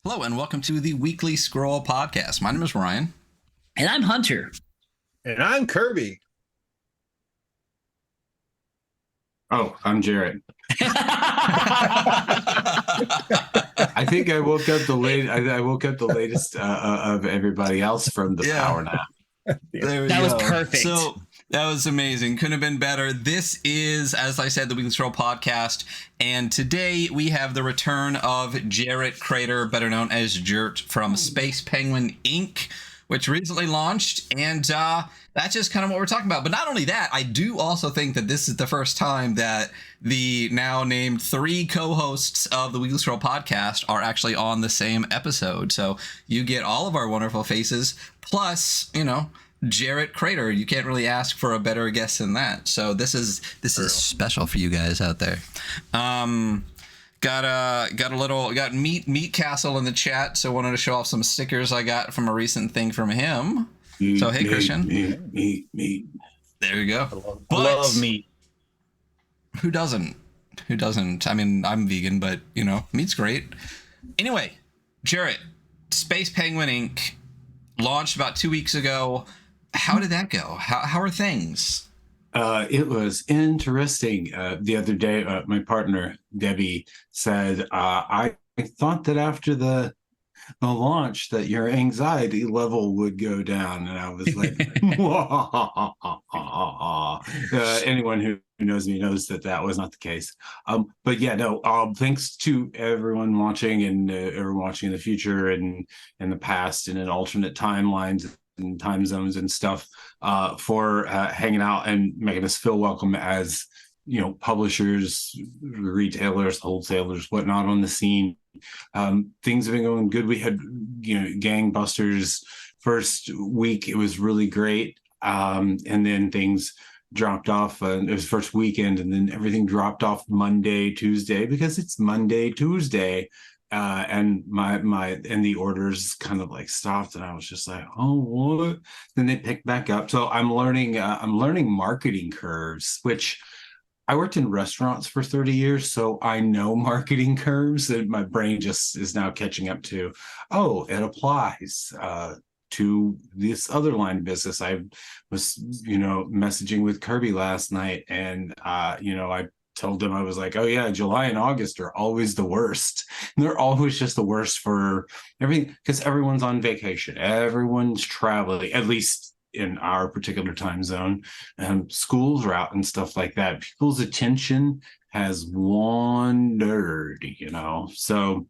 Hello and welcome to the Weekly Scroll Podcast. My name is Ryan. And I'm Hunter. And I'm Kirby. Oh, I'm Jarrett. I think I woke up the latest of everybody else from the power nap. That was perfect. So that was amazing. Couldn't have been better. This is, as I said, the Weekly Scroll Podcast, and today we have the return of Jarrett Crader, better known as JERT, from Space Penguin Inc., which recently launched, and that's just kind of what we're talking about. But not only that, I do also think that this is the first time that the now named 3 co-hosts of the Weekly Scroll Podcast are actually on the same episode. So you get all of our wonderful faces, plus, Jarrett Crader. You can't really ask for a better guest than that. So this is special for you guys out there. Got Meat Castle in the chat, so wanted to show off some stickers I got from a recent thing from him. So hey, Christian. Meat. There you go. I love meat. Who doesn't? I mean, I'm vegan, but meat's great. Anyway, Jarrett, Space Penguin Inc. launched about 2 weeks ago. How did that go? How are things? It was interesting. The other day, my partner, Debbie, said, I thought that after the launch that your anxiety level would go down. And I was like, anyone who knows me knows that was not the case. But yeah, no, thanks to everyone watching and everyone watching in the future and in the past and in alternate timelines and time zones and stuff for hanging out and making us feel welcome as publishers, retailers, wholesalers, whatnot on the scene. Things have been going good. We had gangbusters first week. It was really great, and then things dropped off. It was first weekend, and then everything dropped off Monday, Tuesday, because it's Monday, Tuesday. And the orders kind of like stopped, and I was just like, oh, what? Then they picked back up. So I'm learning marketing curves, which I worked in restaurants for 30 years, so I know marketing curves, and my brain just is now catching up to, oh, it applies to this other line of business. I was, messaging with Kirby last night, and I told him, I was like, oh yeah, July and August are always the worst. And they're always just the worst for everything, because everyone's on vacation, everyone's traveling, at least in our particular time zone. Schools are out and stuff like that. People's attention has wandered, so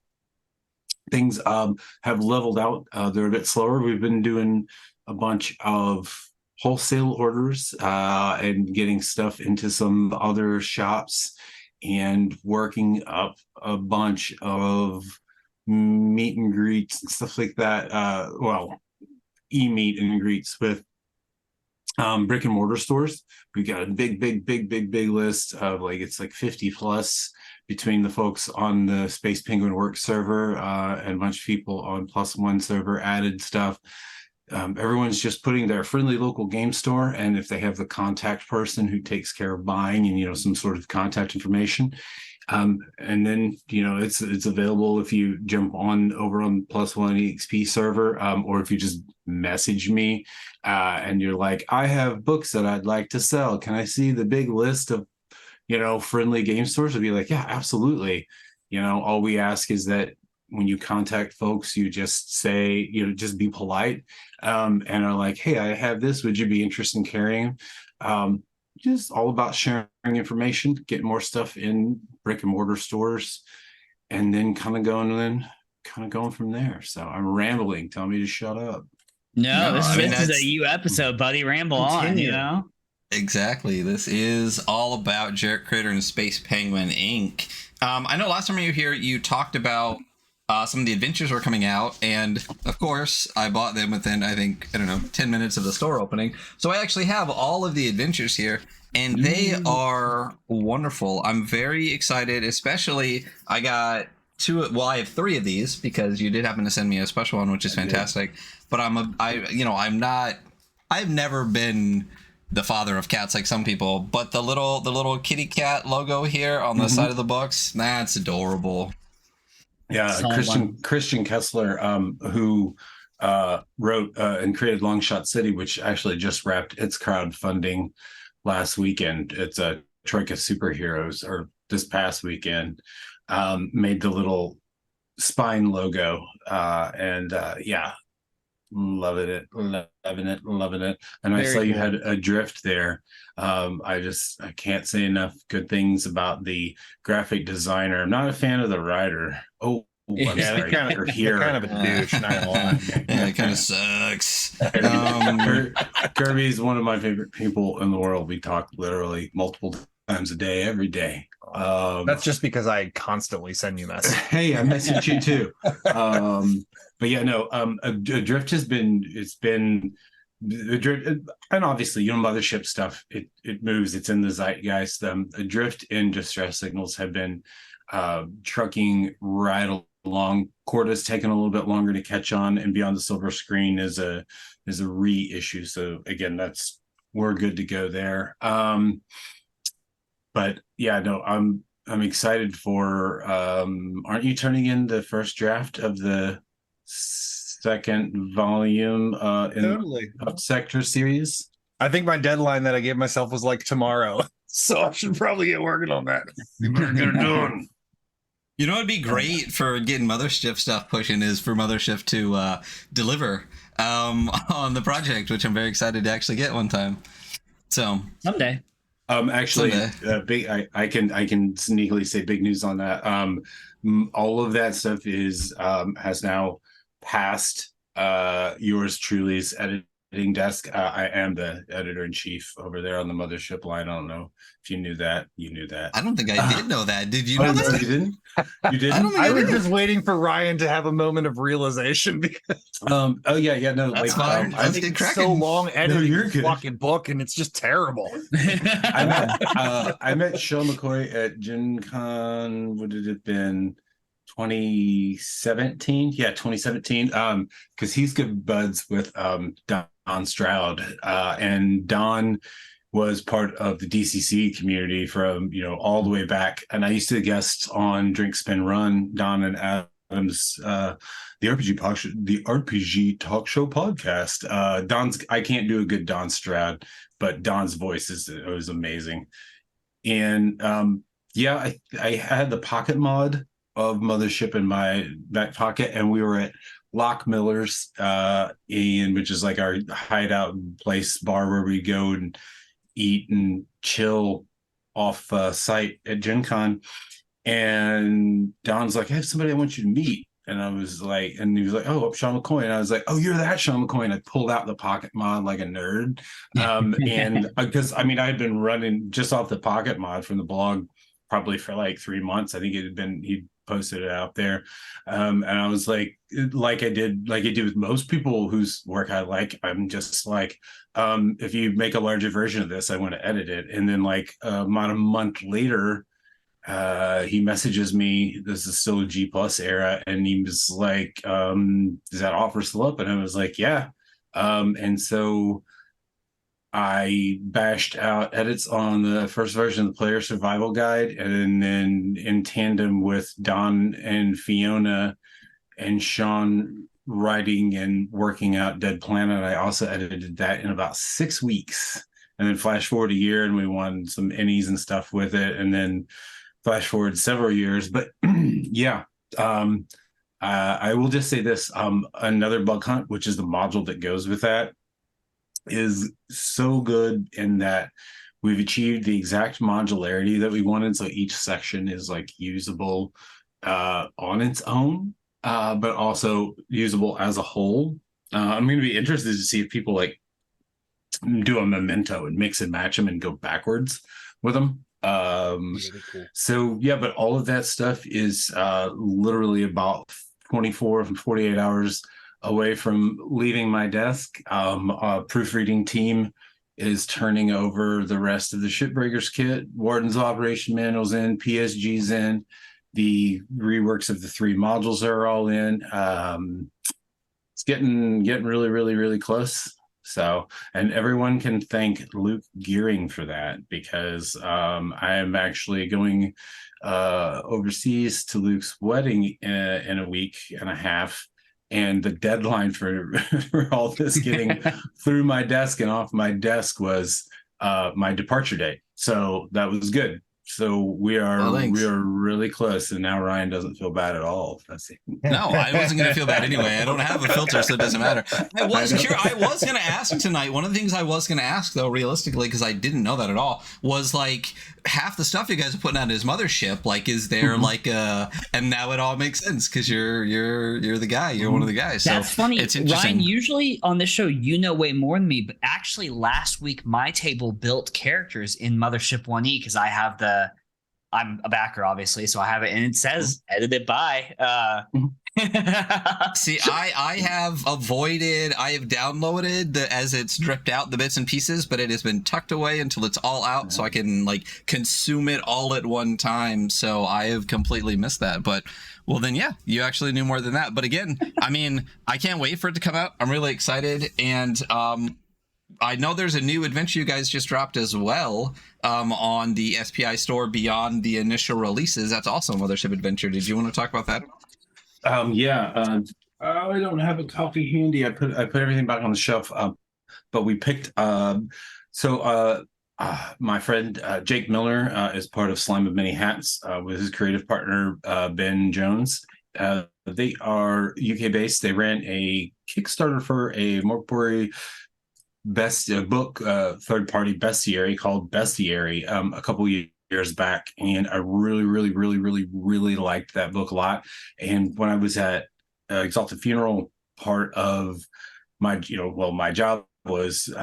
things have leveled out. They're a bit slower. We've been doing a bunch of wholesale orders and getting stuff into some other shops and working up a bunch of meet and greets and stuff like that. E-meet and greets with brick and mortar stores. We got a big list of it's like 50 plus between the folks on the Space Penguin Work server and a bunch of people on Plus One server added stuff. Everyone's just putting their friendly local game store, and if they have the contact person who takes care of buying and some sort of contact information, and then it's available if you jump on over on Plus One EXP server, or if you just message me and you're like, I have books that I'd like to sell. Can I see the big list of friendly game stores? I'd be like, yeah, absolutely. All we ask is that when you contact folks, you just say, just be polite, and are like, hey, I have this. Would you be interested in carrying? Just all about sharing information, getting more stuff in brick and mortar stores, and then kind of going from there. So I'm rambling. Tell me to shut up. No, this is a you episode, buddy. Ramble Continue. on, Exactly. This is all about Jarrett Crader and Space Penguin Inc. I know last time you were here, you talked about some of the adventures were coming out, and of course I bought them within 10 minutes of the store opening. So I actually have all of the adventures here, and they are wonderful. I'm very excited, especially I got I have 3 of these because you did happen to send me a special one, which is fantastic. But I've never been the father of cats like some people, but the little kitty cat logo here on the side of the books, that's adorable. Yeah, Solid one. Christian Kessler, who wrote and created Long Shot City, which actually just wrapped its crowdfunding last weekend. It's a Troika Superheroes, or this past weekend, made the little spine logo, and yeah, loving it. And I Very saw you cool. had a drift there. I can't say enough good things about the graphic designer. I'm not a fan of the writer. Oh, I'm Yeah, sorry. they're kind of a douche, not gonna lie. Yeah, it kind of sucks. Kirby's one of my favorite people in the world. We talk literally multiple times a day, every day. That's just because I constantly send you messages. Hey, I messaged you too. But yeah, no, Adrift has been, it's been Adrift, and obviously, Mothership stuff, it moves, it's in the zeitgeist. Adrift and Distress Signals have been trucking right along. Corda's taken a little bit longer to catch on, and Beyond the Silver Screen is a reissue. So again, we're good to go there. But yeah, no, I'm excited for aren't you turning in the first draft of the second volume in Totally. the Sector series? I think my deadline that I gave myself was like tomorrow, so I should probably get working on that. You better get it done. You know, it'd be great for getting Mothership stuff pushing is for Mothership to deliver on the project, which I'm very excited to actually get one time. So someday. Actually, big. I can sneakily say big news on that. All of that stuff has now passed yours truly's editing desk. I am the editor in chief over there on the Mothership line. I don't know if you knew that. You knew that. I don't think I did know that. Did you know that? No, you didn't? You didn't? I don't think I I was did. just waiting for Ryan to have a moment of realization because Oh yeah, no. That's fine. I Let's think get it's cracking. so long editing you're this good. fucking book, and it's just terrible. I met Sean McCoy at Gen Con. What did it have been? 2017. Yeah, 2017. Because he's good buds with Don Stroud. And Don was part of the DCC community from all the way back. And I used to guest on Drink Spin Run, Don and Adam's the RPG Talk Show podcast. Don's I can't do a good Don Stroud, but Don's voice was amazing. And yeah, I had the pocket mod of Mothership in my back pocket, and we were at Lock Miller's, which is like our hideout place bar where we go and eat and chill off site at Gen Con. And Don's like, I have somebody I want you to meet. And I was like, and he was like, oh, Sean McCoy. And I was like, oh, you're that Sean McCoy. And I pulled out the pocket mod like a nerd. And because I had been running just off the pocket mod from the blog probably for like 3 months. I think he posted it out there. And I was like I did with most people whose work I like, I'm just like, if you make a larger version of this, I want to edit it. And then like about a month later, he messages me. This is still a G+ era, and he was like, "Is that offer still up?" And I was like, "Yeah." And so I bashed out edits on the first version of the Player Survival Guide, and then in tandem with Don and Fiona and Sean writing and working out Dead Planet, I also edited that in about 6 weeks. And then flash forward a year, and we won some Ennies and stuff with it, and then flash forward several years. But yeah, I will just say this, another bug hunt, which is the module that goes with that, is so good in that we've achieved the exact modularity that we wanted. So each section is like usable on its own, but also usable as a whole. I'm going to be interested to see if people like do a memento and mix and match them and go backwards with them. Really cool. So yeah, but all of that stuff is literally about 24 from 48 hours away from leaving my desk. A proofreading team is turning over the rest of the Shipbreakers kit. Warden's operation manual's in, PSG's in, the reworks of the 3 modules are all in. It's getting really, really, really close. So, and everyone can thank Luke Gearing for that, because I am actually going overseas to Luke's wedding in a week and a half. And the deadline for, for all this getting through my desk and off my desk was my departure date. So that was good. So we are really close, and now Ryan doesn't feel bad at all. No, I wasn't going to feel bad anyway. I don't have a filter, so it doesn't matter. I was going to ask tonight. One of the things I was going to ask, though, realistically, because I didn't know that at all, was like half the stuff you guys are putting out his mothership. Like, is there like a? And now it all makes sense because you're the guy. You're one of the guys. So that's funny. It's interesting. Ryan, usually on this show, you know way more than me. But actually, last week my table built characters in Mothership 1E because I'm a backer, obviously, so I have it, and it says edited by. See, I have downloaded as it's dripped out the bits and pieces, but it has been tucked away until it's all out, so I can like consume it all at one time. So I have completely missed that. But well, then yeah, you actually knew more than that. But again, I mean, I can't wait for it to come out. I'm really excited, and I know there's a new adventure you guys just dropped as well on the SPI store beyond the initial releases. That's also a Mothership adventure. Did you want to talk about that? Yeah. I don't have a copy handy. I put everything back on the shelf. But we picked. My friend Jake Miller is part of Slime of Many Hats with his creative partner Ben Jones. They are UK based. They ran a Kickstarter for a Morpori book, third party bestiary called Bestiary a couple years back, and I really liked that book a lot. And when I was at Exalted Funeral, part of my my job was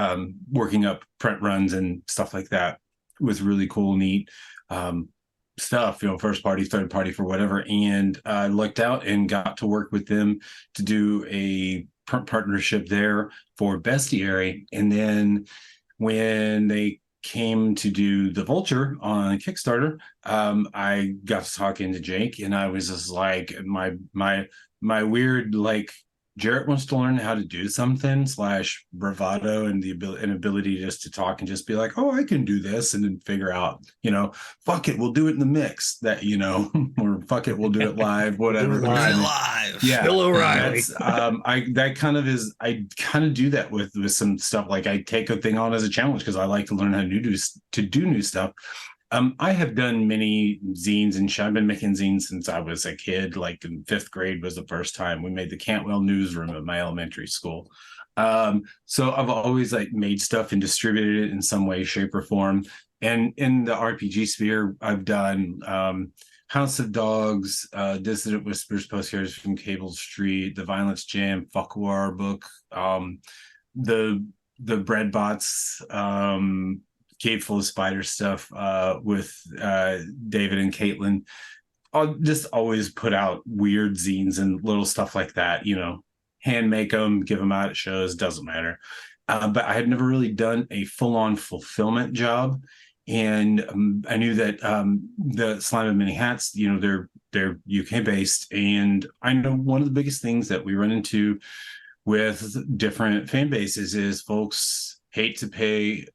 working up print runs and stuff like that with really cool, neat stuff, first party, third party, for whatever. And I lucked out and got to work with them to do a partnership there for Bestiary. And then when they came to do the Vulture on Kickstarter, I got to talking to Jake, and I was just like, my weird, like, Jarrett wants to learn how to do something / bravado and the ability just to talk and just be like, oh, I can do this, and then figure out, fuck it, we'll do it in the mix, that, or fuck it, we'll do it live, whatever. Live. Yeah. Bill O'Reilly. I kind of do that with some stuff. Like, I take a thing on as a challenge because I like to learn how to do new stuff. I have done many zines, and I've been making zines since I was a kid. Like in 5th grade was the first time we made the Cantwell newsroom at my elementary school. So I've always like made stuff and distributed it in some way, shape, or form. And in the RPG sphere, I've done House of Dogs, Dissident Whispers, Postcards from Cable Street, The Violence Jam, Fuckwar book, the Breadbots, Cave Full of Spider stuff with David and Caitlin. I'll just always put out weird zines and little stuff like that, hand make them, give them out at shows, doesn't matter. But I had never really done a full-on fulfillment job. And I knew that the Slime of Many Hats, they're UK based. And I know one of the biggest things that we run into with different fan bases is folks hate to pay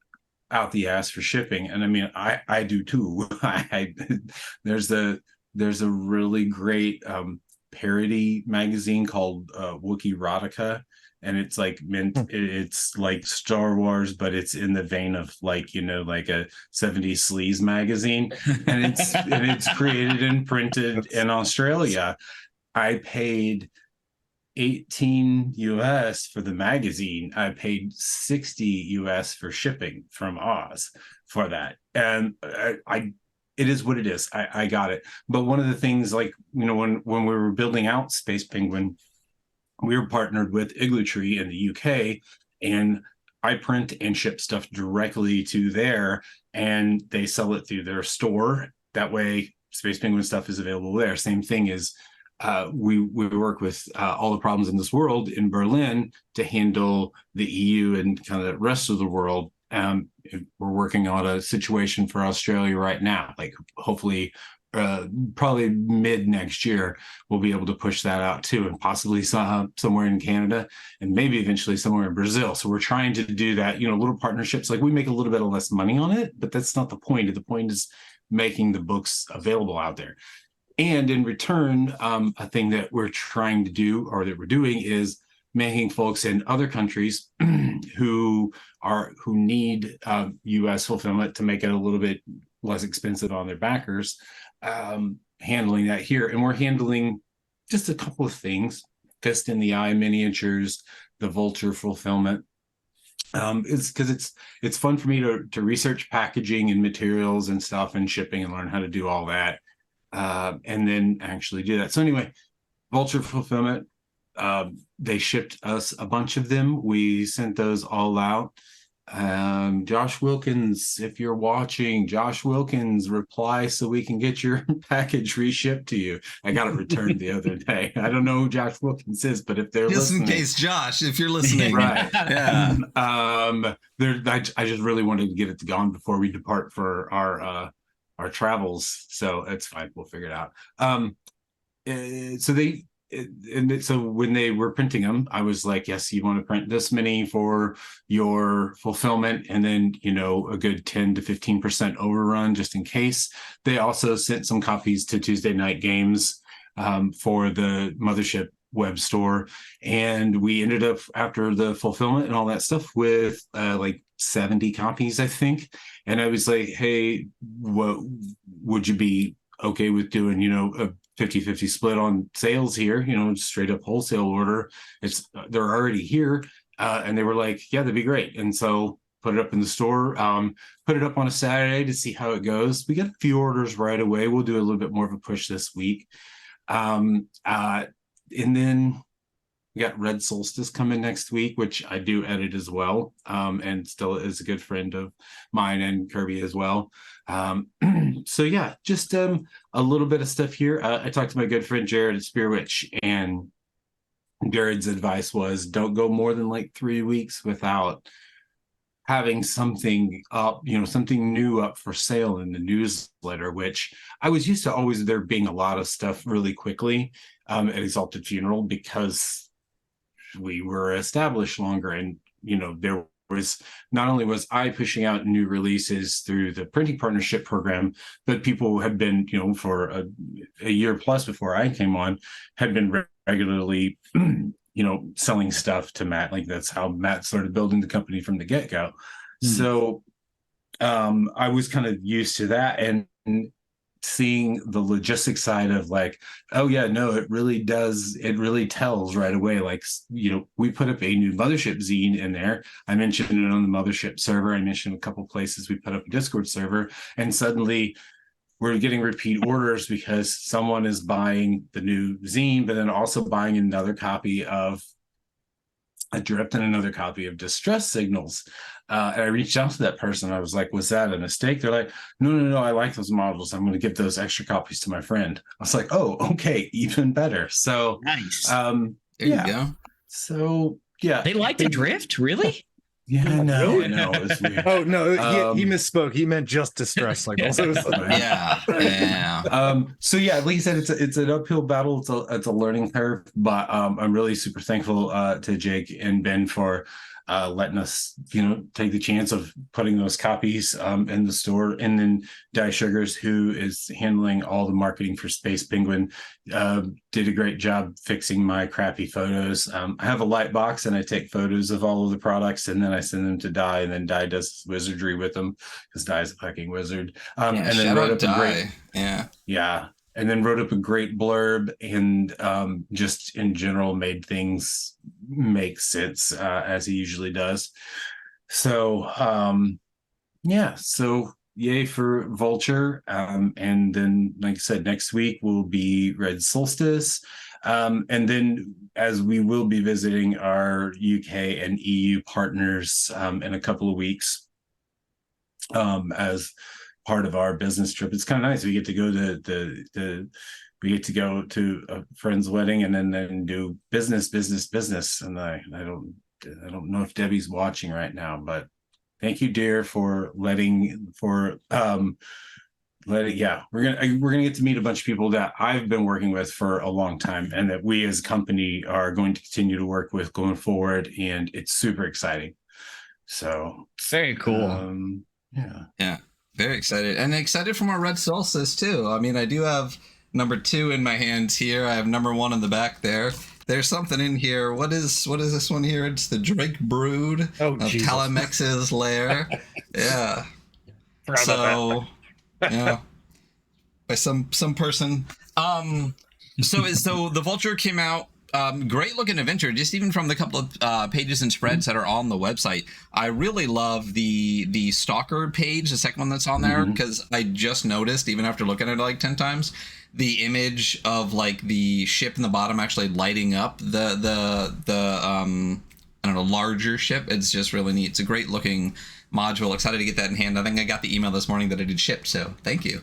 out the ass for shipping. And I mean, I do too. There's a really great parody magazine called Wookiee Erotica, and it's like it's like Star Wars, but it's in the vein of like like a 70s sleaze magazine, and it's created and printed in Australia. I paid $18 US for the magazine. I paid $60 US for shipping from Oz for that. And it is what it is. I got it. But one of the things, like, when we were building out Space Penguin, we were partnered with Igloo Tree in the UK, and I print and ship stuff directly to there, and they sell it through their store. That way Space Penguin stuff is available there. Same thing is we work with All the Problems in This World in Berlin to handle the EU and kind of the rest of the world. We're working on a situation for Australia right now. Like, hopefully probably mid next year, we'll be able to push that out too, and possibly somewhere in Canada, and maybe eventually somewhere in Brazil. So we're trying to do that, little partnerships. Like, we make a little bit of less money on it, but that's not the point. The point is making the books available out there. And in return, a thing that we're trying to do, or that we're doing, is making folks in other countries who need U.S. fulfillment to make it a little bit less expensive on their backers, handling that here. And we're handling just a couple of things: fist in the eye miniatures, the Vulture fulfillment. It's because it's fun for me to research packaging and materials and stuff and shipping, and learn how to do all that, and then actually do that. So anyway, Vulture fulfillment. They shipped us a bunch of them. We sent those all out. Josh Wilkins, if you're watching, Josh Wilkins, reply so we can get your package reshipped to you. I got it returned the other day. I don't know who Josh Wilkins is, but if they're just listening, in case, Josh, if you're listening, right? Yeah. I just really wanted to get it gone before we depart for our travels, so it's fine. We'll figure it out. So when they were printing them, I was like, yes, you want to print this many for your fulfillment, and then, a good 10 to 15% overrun just in case. They also sent some copies to Tuesday Night Games for the Mothership web store. And we ended up, after the fulfillment and all that stuff, with like 70 copies, I think. And I was like, hey, what would you be okay with doing, a 50-50 split on sales here, straight up wholesale order? They're already here. And they were like, yeah, that'd be great. And so put it up in the store, put it up on a Saturday to see how it goes. We got a few orders right away. We'll do a little bit more of a push this week. And then we got Red Solstice coming next week, which I do edit as well, and still is a good friend of mine and Kirby as well. So yeah, just a little bit of stuff here. I talked to my good friend Jarrett at Spearwitch, and Jared's advice was, don't go more than like 3 weeks without having something up, something new up for sale in the newsletter, which I was used to always there being a lot of stuff really quickly at Exalted Funeral, because we were established longer, and there was, not only was I pushing out new releases through the printing partnership program, but people had been, for a year plus before I came on, had been regularly selling stuff to Matt. Like, that's how Matt started building the company from the get-go. So I was kind of used to that, and seeing the logistics side of like, oh yeah, no, it really tells right away. Like, we put up a new Mothership zine in there. I mentioned it on the Mothership server. I mentioned a couple places we put up a Discord server, and suddenly we're getting repeat orders because someone is buying the new zine, but then also buying another copy of Adrift and another copy of Distress Signals. And I reached out to that person. I was like, was that a mistake? They're like, no, I like those models. I'm going to give those extra copies to my friend. I was like, oh, okay, even better. So Nice. There you go. So yeah. They liked Adrift, really? Yeah, I know. It's weird. Oh no, he misspoke. He meant just Distress Signals. Yeah. So yeah, like you said, it's an uphill battle. It's a learning curve, but I'm really super thankful to Jake and Ben for letting us, take the chance of putting those copies in the store. And then Die Sugars, who is handling all the marketing for Space Penguin, did a great job fixing my crappy photos. I have a light box, and I take photos of all of the products, and then I send them to Die, and then Die does wizardry with them, because Die is a fucking wizard. And then wrote up a great, and then wrote up a great blurb, and just in general made things make sense, as he usually does. So so yay for Vulture. And then, like I said, next week will be Red Solstice. And then, as we will be visiting our UK and EU partners in a couple of weeks, as part of our business trip. It's kind of nice. We get to go to a friend's wedding, and then do business. And I don't know if Debbie's watching right now, but thank you, dear, for we're gonna get to meet a bunch of people that I've been working with for a long time, and that we as a company are going to continue to work with going forward, and it's super exciting. So Very cool. Yeah, very excited, and excited from our Red Solstice too. I mean, I do have number 2 in my hands here. I have number 1 in the back there. There's something in here. What is this one here? It's the Drake Brood of Calamex's Lair. Yeah. So, yeah, by some person. So the Vulture came out. Great looking adventure, just even from the couple of pages and spreads that are on the website. I really love the Stalker page, the second one that's on there, because I just noticed, even after looking at it like 10 times, the image of like the ship in the bottom actually lighting up the I don't know, larger ship. It's just really neat. It's a great looking module. Excited to get that in hand. I think I got the email this morning that it had shipped, so thank you.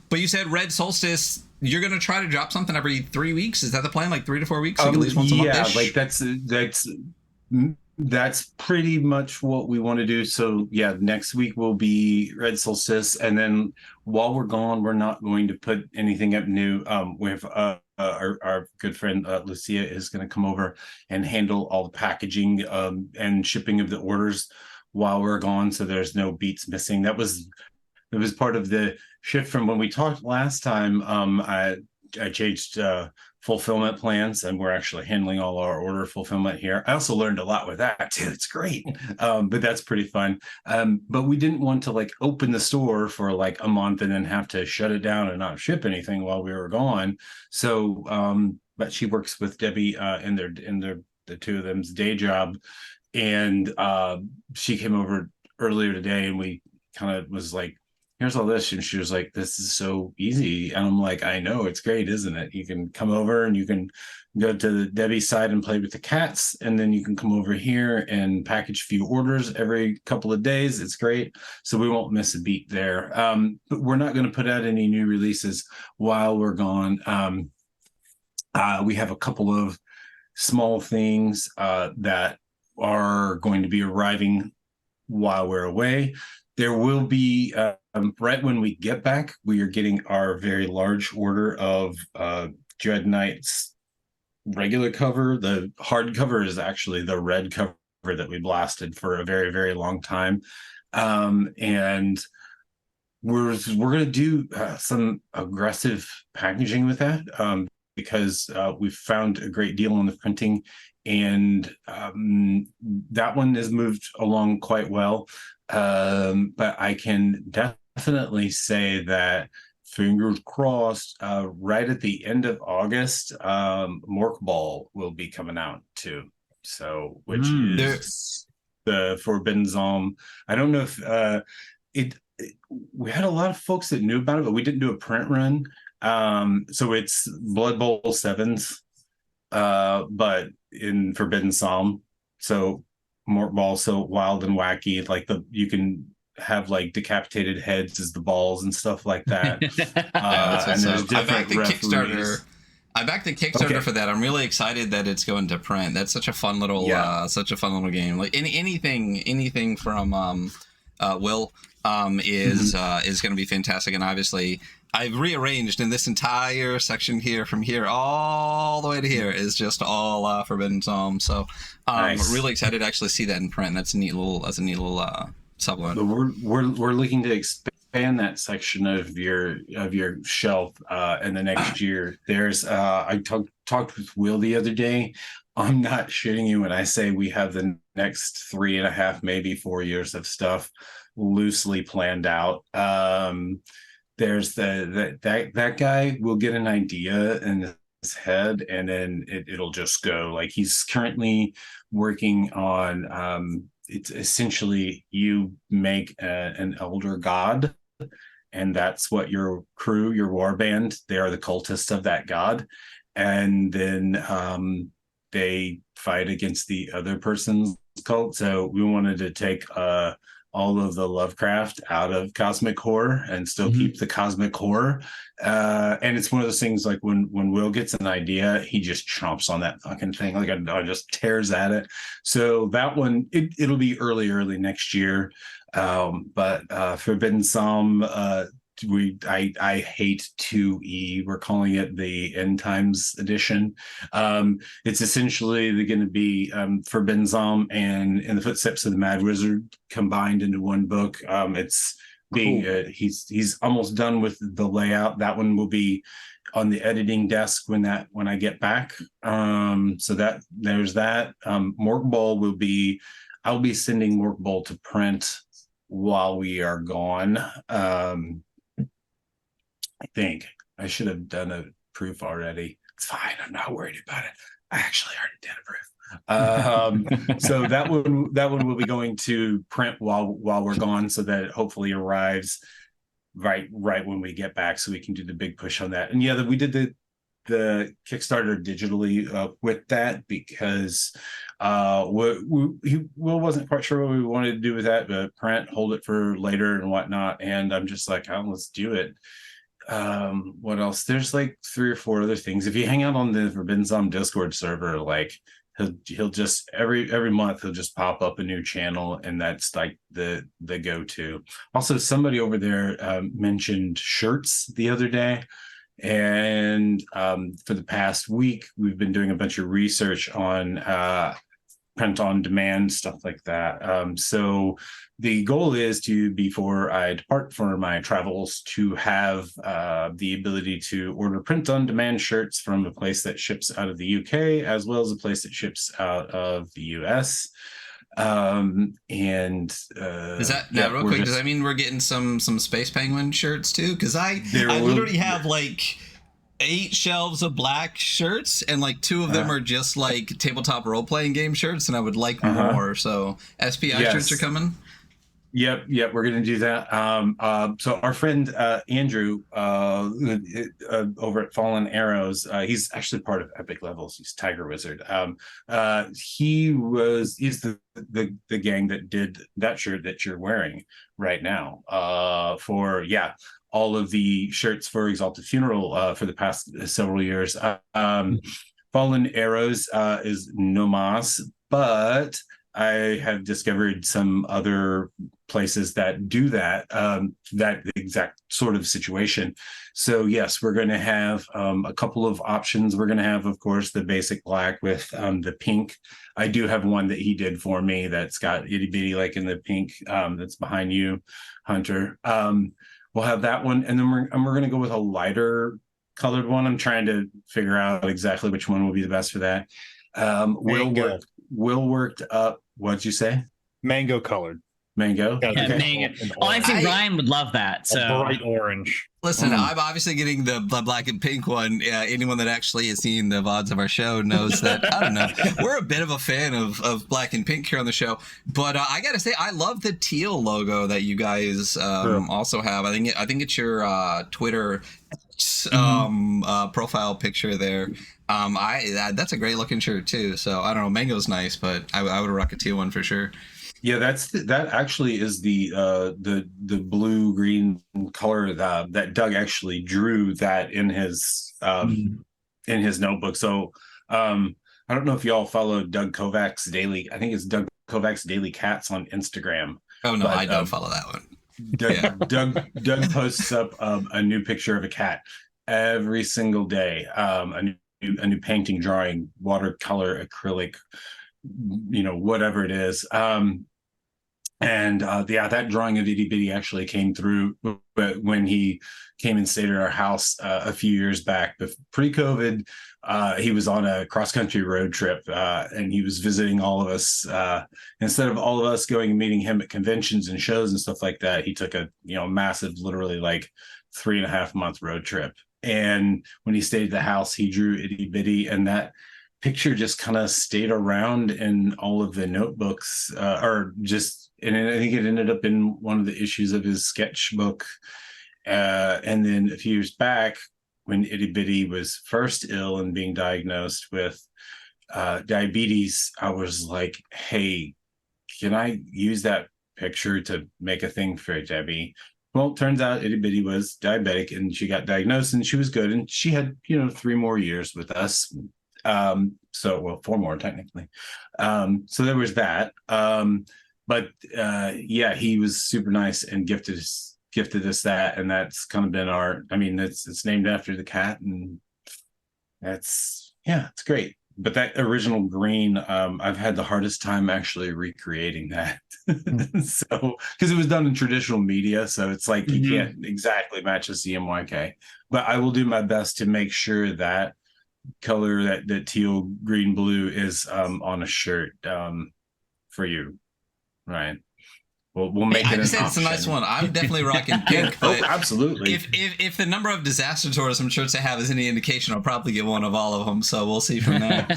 But you said Red Solstice, you're going to try to drop something every 3 weeks. Is that the plan? Like 3 to 4 weeks? Like at least once a month? Yeah, like that's pretty much what we want to do. So yeah, next week will be Red Solstice, and then while we're gone, we're not going to put anything up new. We have our good friend Lucia is going to come over and handle all the packaging and shipping of the orders while we're gone, so there's no beats missing. It was part of the shift from when we talked last time. I changed fulfillment plans, and we're actually handling all our order fulfillment here. I also learned a lot with that too. It's great. But that's pretty fun. But we didn't want to like open the store for like a month and then have to shut it down and not ship anything while we were gone. So but she works with Debbie in the two of them's day job, and she came over earlier today, and we kind of was like, here's all this, and she was like, this is so easy. And I'm like, I know, it's great, isn't it? You can come over and you can go to Debbie's side and play with the cats, and then you can come over here and package a few orders every couple of days. It's great. So we won't miss a beat there. But we're not going to put out any new releases while we're gone. We have a couple of small things that are going to be arriving while we're away. There will be, right when we get back, we are getting our very large order of Dread Knight's regular cover. The hard cover is actually the red cover that we blasted for a very, very long time. And we're going to do some aggressive packaging with that because we've found a great deal on the printing, and that one has moved along quite well. But I can definitely say that, fingers crossed, right at the end of August, Mork Ball will be coming out too. So, which is the Forbidden Zalm. I don't know if we had a lot of folks that knew about it, but we didn't do a print run. So it's Blood Bowl 7s, but in Forbidden Psalm. So Mork Ball, so wild and wacky, like you can have like decapitated heads as the balls and stuff like that. And there's different Kickstarter. I backed the Kickstarter for that. I'm really excited that it's going to print. That's such a fun little game. Like anything from Will is going to be fantastic. And obviously I've rearranged in this entire section here, from here all the way to here is just all Forbidden Psalm. So nice. Really excited to actually see that in print. That's a neat little supplement. But we're looking to expand that section of your shelf in the next year. There's I talked with Will the other day. I'm not shitting you when I say we have the next 3.5, maybe 4 years of stuff loosely planned out. There's that guy will get an idea in his head, and then it'll just go. Like, he's currently working on it's essentially you make an elder god, and that's what your crew, your war band, they are the cultists of that god, and then they fight against the other person's cult. So we wanted to take all of the Lovecraft out of cosmic horror and still keep the cosmic horror. And it's one of those things, like when Will gets an idea, he just chomps on that fucking thing. Like I just tears at it. So that one, it'll be early next year. But Forbidden Psalm, I hate 2E. We're calling it the End Times edition. It's essentially going to be Forbidden Psalm and In the Footsteps of the Mad Wizard combined into one book. It's being he's almost done with the layout. That one will be on the editing desk when I get back. So that there's that. Mork Bowl will be. I'll be sending Mork Bowl to print while we are gone. I think I should have done a proof already. It's fine. I'm not worried about it. I actually already did a proof. So that one will be going to print while we're gone, so that it hopefully arrives right when we get back, so we can do the big push on that. And yeah, we did the Kickstarter digitally with that, because Will wasn't quite sure what we wanted to do with that, but print, hold it for later and whatnot. And I'm just like, oh, let's do it. What else? There's like 3 or 4 other things. If you hang out on the Forbidden Psalm Discord server, like he'll just every month he'll just pop up a new channel, and that's like the go-to. Also, somebody over there mentioned shirts the other day. And for the past week, we've been doing a bunch of research on print on demand, stuff like that. So the goal is to, before I depart for my travels, to have the ability to order print on demand shirts from a place that ships out of the UK, as well as a place that ships out of the US. And Is that now real quick? Does that mean we're getting some Space Penguin shirts too? Because I literally have like 8 shelves of black shirts, and like 2 of them are just like tabletop role-playing game shirts, and I would like more. So SPI shirts are coming. Yep, we're gonna do that. So our friend Andrew over at Fallen Arrows, he's actually part of Epic Levels. He's Tiger Wizard. He's the gang that did that shirt that you're wearing right now. For all of the shirts for Exalted Funeral for the past several years. Fallen Arrows is Nomas, but I have discovered some other places that do that exact sort of situation. So yes, we're going to have a couple of options. We're going to have, of course, the basic black with the pink. I do have one that he did for me that's got itty bitty like in the pink that's behind you, Hunter. We'll have that one, and then we're going to go with a lighter colored one. I'm trying to figure out exactly which one will be the best for that. Will worked up. What'd you say? Mango colored. Mango. Yeah, okay. Mango. Oh, I think Ryan would love that. So bright orange. Listen, I'm obviously getting the black and pink one. Anyone that actually has seen the VODs of our show knows that, I don't know, we're a bit of a fan of black and pink here on the show. But I got to say, I love the teal logo that you guys also have. I think it's your Twitter profile picture there. That's a great looking shirt too. So I don't know, mango's nice, but I would rock a teal one for sure. Yeah, that actually is the blue green color that Doug actually drew that in his notebook. So I don't know if y'all follow Doug Kovac's daily. I think it's Doug Kovac's Daily Cats on Instagram. Oh no, I don't follow that one. Doug posts up a new picture of a cat every single day. A new painting, drawing, watercolor, acrylic, whatever it is. That drawing of Itty Bitty actually came through when he came and stayed at our house a few years back. But pre-COVID, he was on a cross-country road trip, and he was visiting all of us. Instead of all of us going and meeting him at conventions and shows and stuff like that, he took a massive, literally like 3.5-month road trip. And when he stayed at the house, he drew Itty Bitty, and that picture just kind of stayed around in all of the notebooks, and I think it ended up in one of the issues of his sketchbook. And then a few years back, when Itty Bitty was first ill and being diagnosed with diabetes, I was like, hey, can I use that picture to make a thing for Debbie? Well, it turns out Itty Bitty was diabetic, and she got diagnosed, and she was good, and she had 3 more years with us. 4 more technically. So there was that. but yeah, he was super nice and gifted us that, and that's kind of been our. I mean, it's named after the cat, and that's it's great. But that original green, I've had the hardest time actually recreating that. So because it was done in traditional media, so it's like you can't exactly match a CMYK. But I will do my best to make sure that color, that teal, green, blue is on a shirt for you, Ryan. We'll make it. I said it's a nice one. I'm definitely rocking pink. But absolutely. If the number of disaster tourism shirts I have is any indication, I'll probably get one of all of them. So we'll see from there.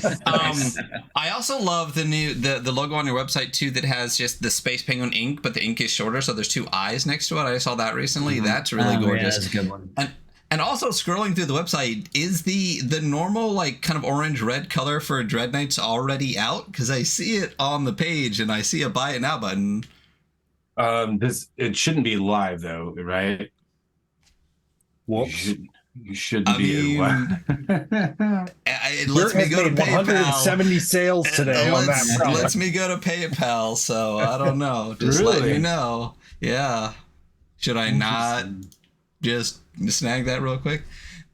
I also love the logo on your website too that has just the Space Penguin ink, but the ink is shorter, so there's two eyes next to it. I saw that recently. That's really gorgeous. Yeah, that's a good one. And also scrolling through the website, is the normal like kind of orange red color for Dread Knights already out? Because I see it on the page and I see a buy it now button. It shouldn't be live though, right? Whoops. You shouldn't be live. It lets me go to PayPal. 170 sales today on that It product. lets me go to PayPal, so I don't know. Just let me know. Yeah. Should I not just snag that real quick?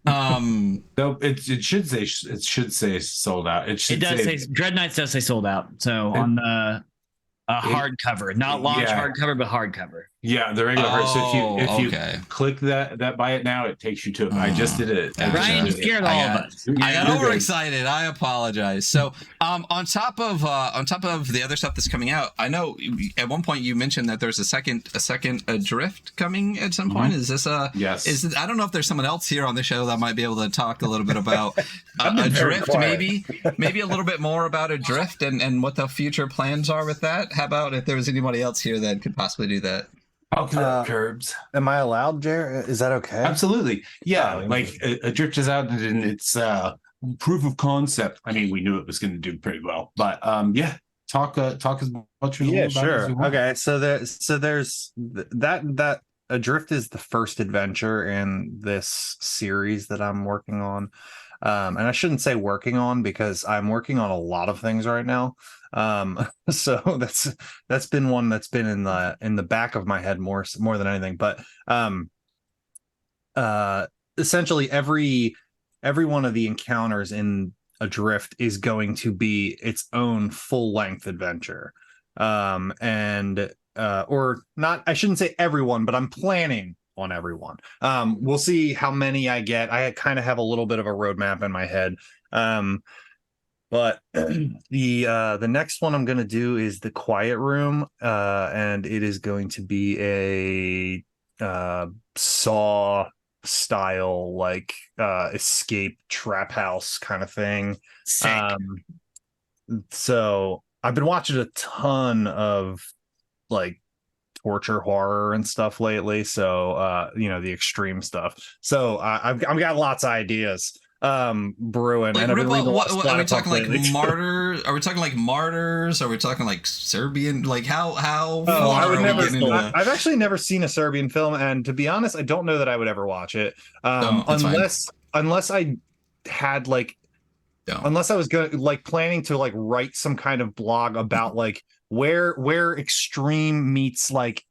No, it should say sold out. It does say Dread Knights does say sold out. So on the hardcover, not launch hardcover, but hardcover. Yeah, the regular version. So if you okay. click that buy it now, it takes you to it. I just did it. Ryan scared all of us. I got overexcited. I apologize. So, on top of the other stuff that's coming out, I know at one point you mentioned that there's a second Adrift coming at some point. Is this yes? I don't know if there's someone else here on the show that might be able to talk a little bit about Adrift, maybe a little bit more about Adrift and what the future plans are with that. How about if there was anybody else here that could possibly do that? Curbs. Am I allowed, Jarrett? Is that okay? Absolutely. Yeah. Like Adrift is out and it's proof of concept. I mean, we knew it was going to do pretty well, but talk as much as yeah, about sure. as you want. Okay, so there's that Adrift is the first adventure in this series that I'm working on. And I shouldn't say working on because I'm working on a lot of things right now. So that's been one that's been in the back of my head more than anything. But essentially every one of the encounters in Adrift is going to be its own full-length adventure. Or not, I shouldn't say everyone, but I'm planning on everyone. We'll see how many I get. I kind of have a little bit of a roadmap in my head. But the next one I'm going to do is the Quiet Room, and it is going to be a Saw style, like escape trap house kind of thing. So I've been watching a ton of like torture horror and stuff lately, so the extreme stuff. So I've got lots of ideas brewing. Like, and I've been reading are we talking like martyrs? Are we talking like martyrs? Are we talking like Serbian? Like how I would never. I've actually never seen a Serbian film, and to be honest, I don't know that I would ever watch it. Unless I had like, unless I was planning to like write some kind of blog about like where extreme meets like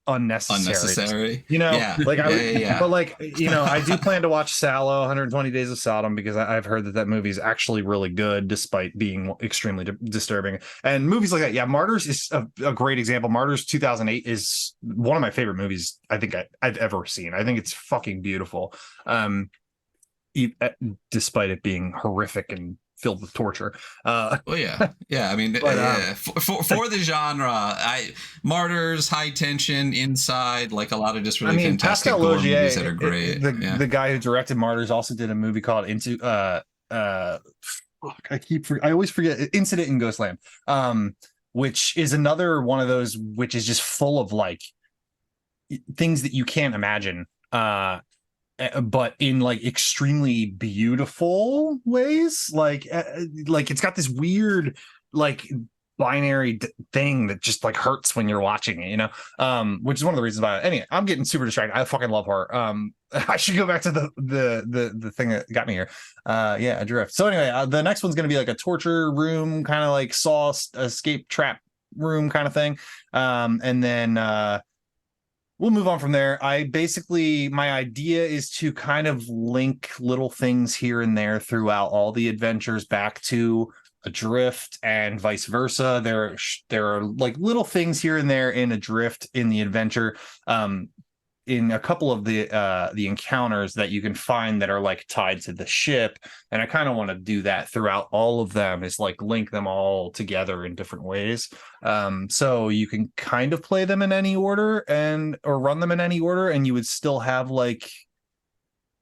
unnecessary. But like, I do plan to watch Sallow 120 Days of Sodom because I've heard that movie is actually really good despite being extremely disturbing. And movies like that, Martyrs is a great example. Martyrs 2008 is one of my favorite movies I think I've ever seen. I think it's fucking beautiful, despite it being horrific and filled with torture. I mean, for the genre, Martyrs, High Tension, Inside, like a lot of just really fantastic Pascal Laugier, movies that are great. The guy who directed Martyrs also did a movie called I always forget, Incident in Ghostland, which is another one of those which is just full of like things that you can't imagine, but in like extremely beautiful ways. Like it's got this weird like binary thing that just like hurts when you're watching it, which is one of the reasons why. Anyway, I'm getting super distracted. I fucking love horror. I should go back to the thing that got me here. Adrift. So anyway, the next one's gonna be like a torture room kind of like Saw escape trap room kind of thing. And then we'll move on from there. My idea is to kind of link little things here and there throughout all the adventures back to Adrift and vice versa. There are like little things here and there in Adrift in the adventure, in a couple of the encounters that you can find that are like tied to the ship, and I kind of want to do that throughout all of them, is like link them all together in different ways, so you can kind of play them in any order or run them in any order, and you would still have like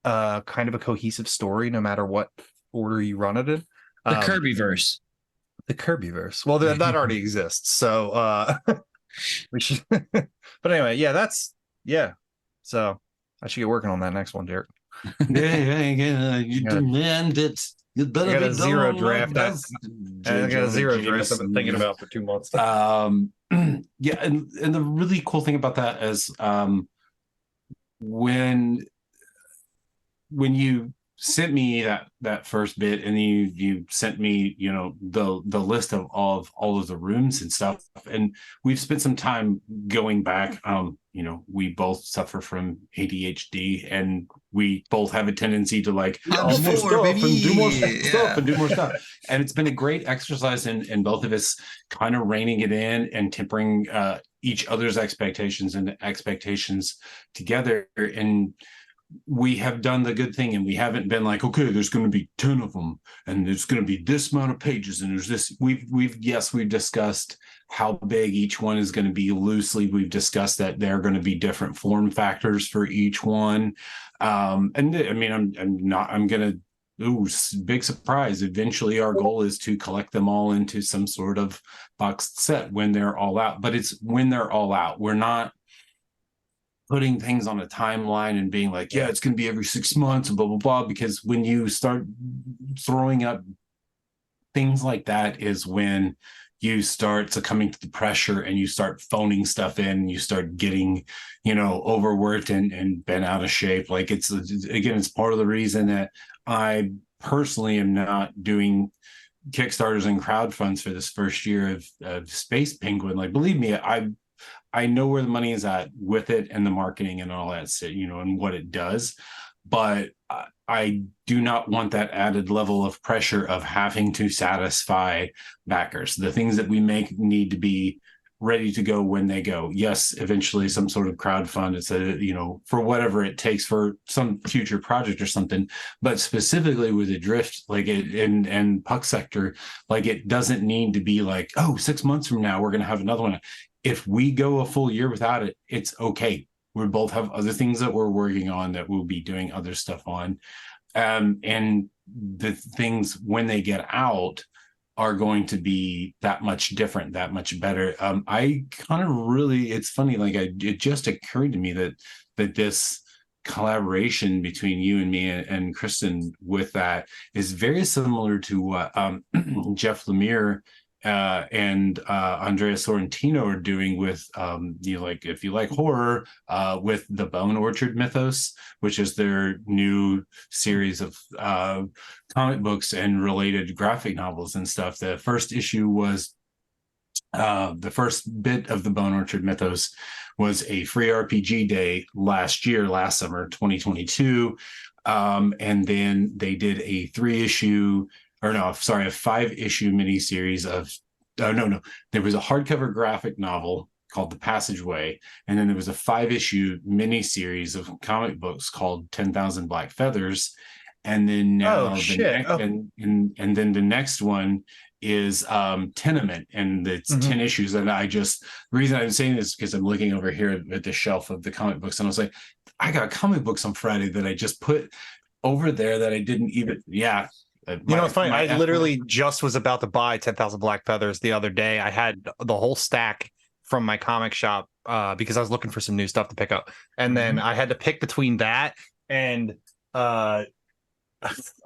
kind of a cohesive story no matter what order you run it in. The Kirbyverse. The Kirbyverse. Well, that already exists, so we should. But anyway, yeah. So I should get working on that next one, Jarrett. You demand it. You better I got a be zero done. draft. I got a zero draft I've been thinking about for 2 months. Yeah, and the really cool thing about that is when you sent me that first bit, and you sent me the list of all of the rooms and stuff, and we've spent some time going back. We both suffer from ADHD, and we both have a tendency to like do more stuff. And it's been a great exercise in both of us kind of reining it in and tempering each other's expectations and expectations together. And we have done the good thing, and we haven't been like, okay, there's going to be 10 of them and there's going to be this amount of pages and there's this. We've discussed how big each one is going to be loosely. We've discussed that there are going to be different form factors for each one. And I mean, I'm going to, big surprise. Eventually our goal is to collect them all into some sort of boxed set when they're all out, but it's when they're all out. We're not putting things on a timeline and being like, yeah, it's going to be every 6 months, blah, blah, blah. Because when you start throwing up things like that is when you start succumbing to the pressure and you start phoning stuff in, you start getting, overworked and bent out of shape. Like it's part of the reason that I personally am not doing Kickstarters and crowdfunds for this first year of Space Penguin. Like, believe me, I know where the money is at with it and the marketing and all that, and what it does. But I do not want that added level of pressure of having to satisfy backers. The things that we make need to be ready to go when they go. Yes, eventually some sort of crowdfund, it's for whatever it takes for some future project or something. But specifically with Adrift, like and Puck Sector, like it doesn't need to be like, 6 months from now we're going to have another one. If we go a full year without it, it's okay. We both have other things that we're working on that we'll be doing other stuff on. And the things when they get out are going to be that much different, that much better. I kind of really, it's funny, like it just occurred to me that this collaboration between you and me and Kristen with that is very similar to what Jeff Lemire and Andrea Sorrentino are doing with if you like horror, with the Bone Orchard Mythos, which is their new series of comic books and related graphic novels and stuff. The first issue was the first bit of the Bone Orchard Mythos was a free RPG day last summer 2022, and then they did a 5-issue miniseries of there was a hardcover graphic novel called The Passageway, and then there was a 5-issue miniseries of comic books called 10,000 Black Feathers, and then then the next one is Tenement, and it's 10 issues. And the reason I'm saying this is because I'm looking over here at the shelf of the comic books, and I was like, I got comic books on Friday that I just put over there that I didn't even It's funny. I literally just was about to buy 10,000 Black Feathers the other day. I had the whole stack from my comic shop because I was looking for some new stuff to pick up. And then I had to pick between that and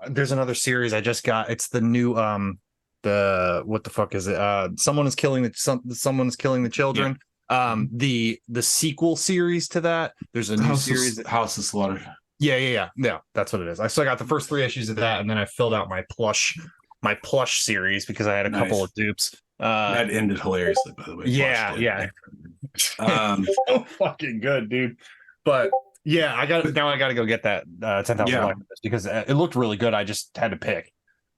there's another series I just got. It's the new what the fuck is it? Someone is killing the children. Yeah. The sequel series to that. There's a new series, House of Slaughter. Yeah. That's what it is. I still got the first 3 issues of that, and then I filled out my plush series because I had a couple of dupes. That ended hilariously, by the way. Yeah, Watched it. yeah. So fucking good, dude. But yeah, I got to go get that 10,000 Yeah. because it looked really good. I just had to pick.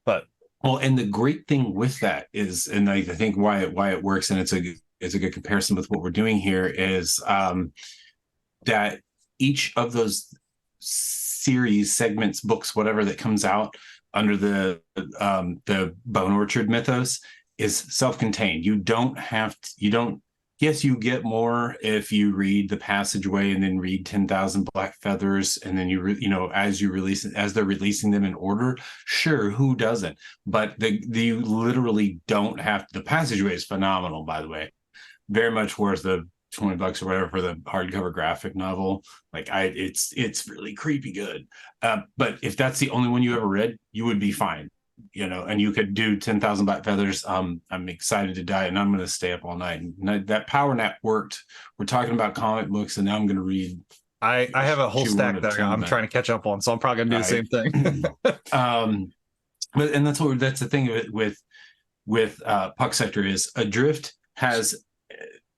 But Well, and the great thing with that is, and I think why it works, and it's a good comparison with what we're doing here, is that each of those series, segments, books, whatever that comes out under the Bone Orchard mythos is self-contained. You don't have to, you don't. Yes, you get more if you read The Passageway and then read 10,000 Black Feathers, and then as they're releasing them in order. Sure, who doesn't? But you literally don't have to. The Passageway is phenomenal, by the way. Very much worth the $20 or whatever for the hardcover graphic novel. It's really creepy good. But if that's the only one you ever read, you would be fine. And you could do 10,000 Black Feathers. I'm excited to die, and I'm going to stay up all night. And that power nap worked. We're talking about comic books, and now I'm going to read. I have a whole stack that I'm trying to catch up on, so I'm probably going to do the same thing. But that's the thing with Puck Sector is Adrift has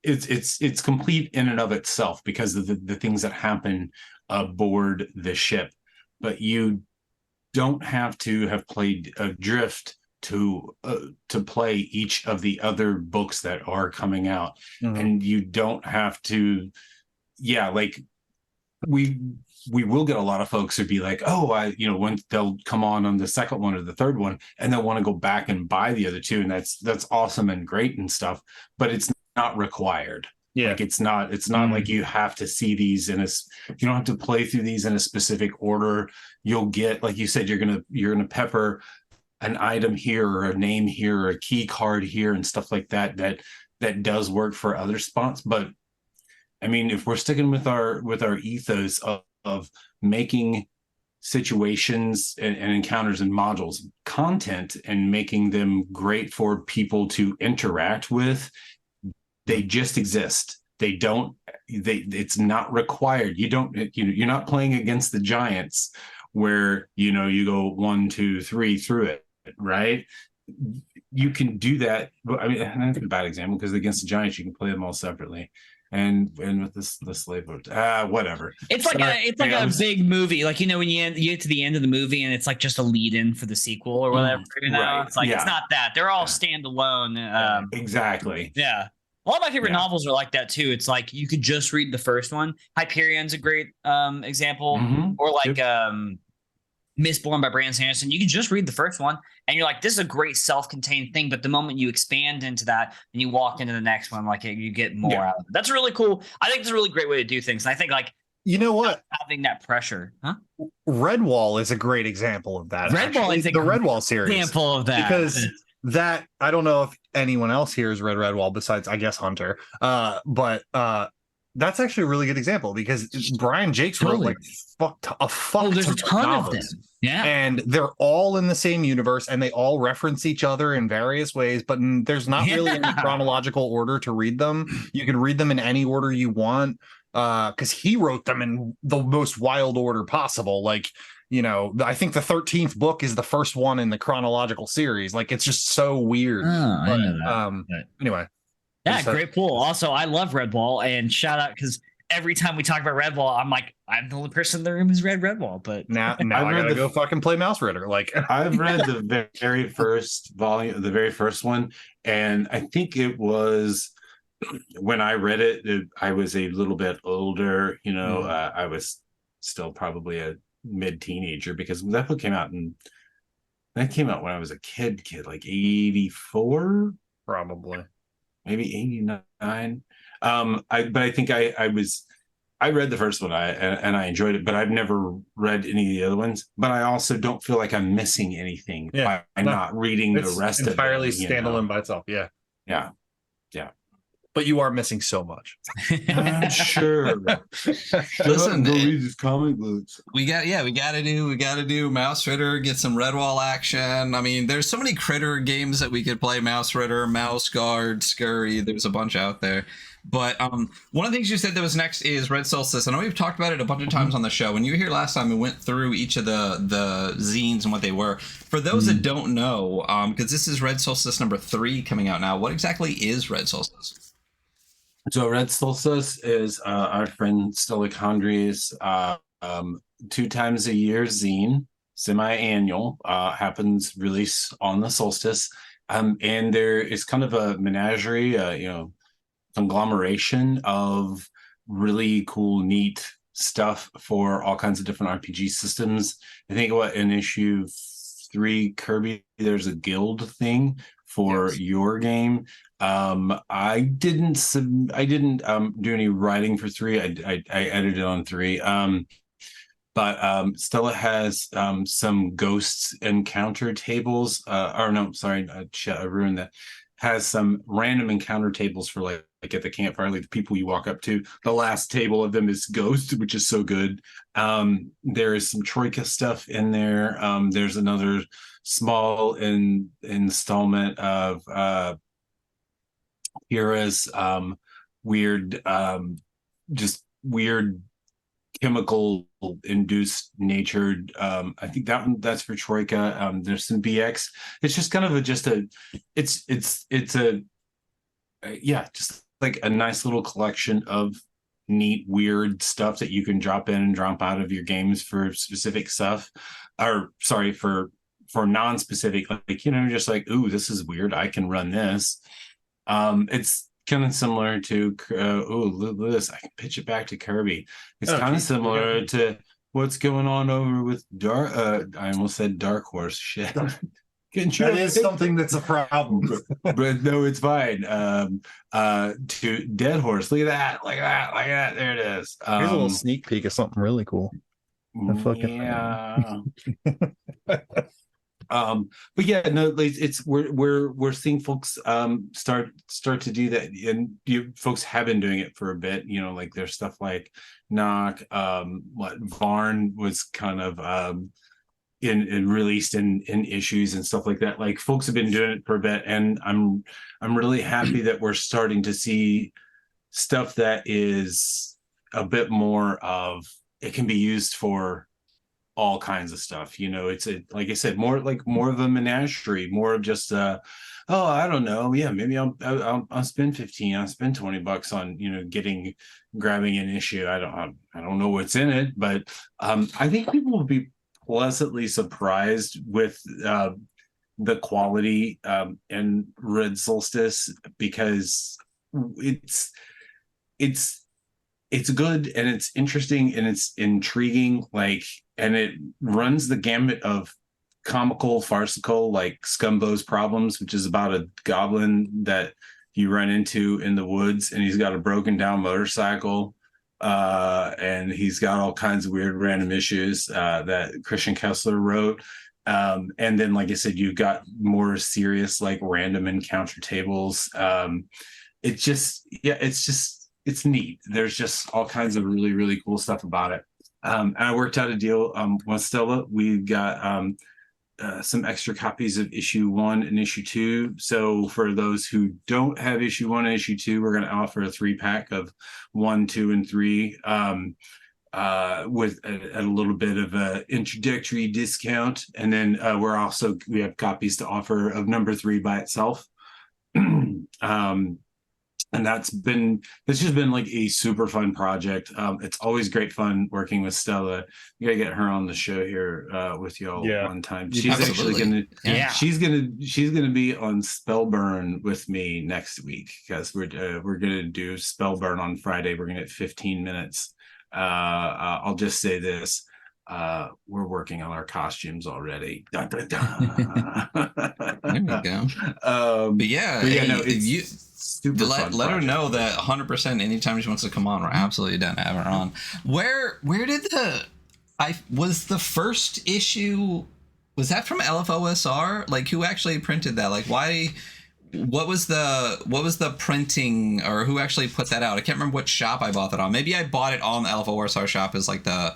it's complete in and of itself because of the things that happen aboard the ship, but you don't have to have played Adrift to play each of the other books that are coming out. Mm-hmm. And you don't have to, we will get a lot of folks who'd be like, when they'll come on the second one or the third one, and they'll want to go back and buy the other two, and that's awesome and great and stuff, but it's not required. Yeah, it's not like you have to see these you don't have to play through these in a specific order. You'll get, like you said, you're gonna pepper an item here or a name here or a key card here and stuff like that does work for other spots. But I mean, if we're sticking with our ethos of making situations and encounters and modules content and making them great for people to interact with, they just exist. It's not required. You're not playing against the giants where, you go 1, 2, 3 through it, right? You can do that. But I mean, that's a bad example because against the giants, you can play them all separately. And with the slave boat, whatever. It's like a big movie, like when you get to the end of the movie and it's like just a lead in for the sequel or whatever. Right. It's like it's not that they're all standalone. Exactly. Yeah. A lot of my favorite novels are like that too. It's like you could just read the first one. Hyperion's a great example, or like Mistborn by Brandon Sanderson. You can just read the first one, and you're like, "This is a great self-contained thing." But the moment you expand into that and you walk into the next one, like you get more out of it. That's really cool. I think it's a really great way to do things. And I think having that pressure, Redwall is a great example of that. Redwall is the Redwall series example of that because. That I don't know if anyone else here has read Redwall besides, I guess, Hunter. But that's actually a really good example because Brian Jakes wrote like a fuck there's a ton of them. Yeah. And they're all in the same universe and they all reference each other in various ways, but there's not really any chronological order to read them. You can read them in any order you want because he wrote them in the most wild order possible. Like, I think the 13th book is the first one in the chronological series. Like, it's just so weird. I know that. Anyway. Yeah, great pool. Also, I love Redwall, and shout out because every time we talk about Redwall, I'm like, I'm the only person in the room who's read Redwall. But now I gotta go fucking play Mouse Ritter. Like, I've read the very first volume, the very first one, and I think it was when I read it, I was a little bit older. I was still probably a mid-teenager because that book came out when I was a kid like 84, probably maybe 89. But I think I read the first one and I enjoyed it, but I've never read any of the other ones. But I also don't feel like I'm missing anything by not reading the rest of it. Entirely standalone by itself. Yeah. But you are missing so much. I'm sure. Listen, go read these comic books. We got to do Mouse Ritter, get some Redwall action. I mean, there's so many critter games that we could play. Mouse Ritter, Mouse Guard, Scurry. There's a bunch out there. But one of the things you said that was next is Red Solstice. I know we've talked about it a bunch of times on the show. When you were here last time, we went through each of the zines and what they were. For those that don't know, because this is Red Solstice number 3 coming out now, what exactly is Red Solstice? So Red Solstice is our friend Stella Condry's 2 times a year zine, semi-annual, happens release on the solstice. And there is kind of a menagerie, conglomeration of really cool, neat stuff for all kinds of different RPG systems. I think in issue 3 Kirby, there's a guild thing for your game. I didn't do any writing for 3. I edited on 3. But Stella has some ghosts encounter tables. I ruined that. Has some random encounter tables for like at the campfire, like the people you walk up to. The last table of them is Ghost, which is so good. There is some Troika stuff in there. There's another small installment of Kira's weird, just weird chemical induced natured. I think that's for Troika. There's some BX. It's just kind of just like a nice little collection of neat, weird stuff that you can drop in and drop out of your games for specific stuff, or sorry, for non-specific, like, just like, ooh, this is weird, I can run this. It's kind of similar to this. I can pitch it back to Kirby. It's kind of similar to what's going on over with I almost said Dark Horse. Shit. That is something that's a problem. But no, it's fine. To Dead Horse. Look at that. There it is. Here's a little sneak peek of something really cool. Yeah. But yeah, no, it's we're seeing folks start to do that, and folks have been doing it for a bit. Like there's stuff like Knock, what Varn was kind of in released in issues and stuff like that. Like folks have been doing it for a bit, and I'm really happy that we're starting to see stuff that is a bit more of, it can be used for all kinds of stuff. It's like I said, more of a menagerie, more of just I don't know, yeah, maybe I'll spend 15, I'll spend $20 on grabbing an issue. I don't know what's in it, but I think people will be pleasantly surprised with the quality in Red Solstice, because it's good and it's interesting and it's intriguing, and it runs the gamut of comical, farcical, like Scumbo's Problems, which is about a goblin that you run into in the woods, and he's got a broken down motorcycle, and he's got all kinds of weird random issues that Christian Kessler wrote. And then, like I said, you've got more serious, like random encounter tables. It's neat. There's just all kinds of really, really cool stuff about it. And I worked out a deal with Stella. We got some extra copies of issue 1 and issue 2. So for those who don't have issue 1 and issue 2, we're going to offer a 3-pack of 1, 2, and 3 with a little bit of a introductory discount. And then we have copies to offer of number 3 by itself. And it's just been like a super fun project. It's always great fun working with Stella. You gotta get her on the show here with y'all one time. She's Absolutely. she's gonna be on Spellburn with me next week, because we're gonna do Spellburn on Friday. We're gonna get 15 minutes. I'll just say this. We're working on our costumes already. Dun, dun, dun. There we go. It's super fun. Let her know that 100% anytime she wants to come on, we're absolutely down to have her on. Where did was the first issue, was that from LFOSR? Like, who actually printed that? Like, why? What was the printing, or who actually put that out? I can't remember what shop I bought that on. Maybe I bought it on the LFOSR shop as like the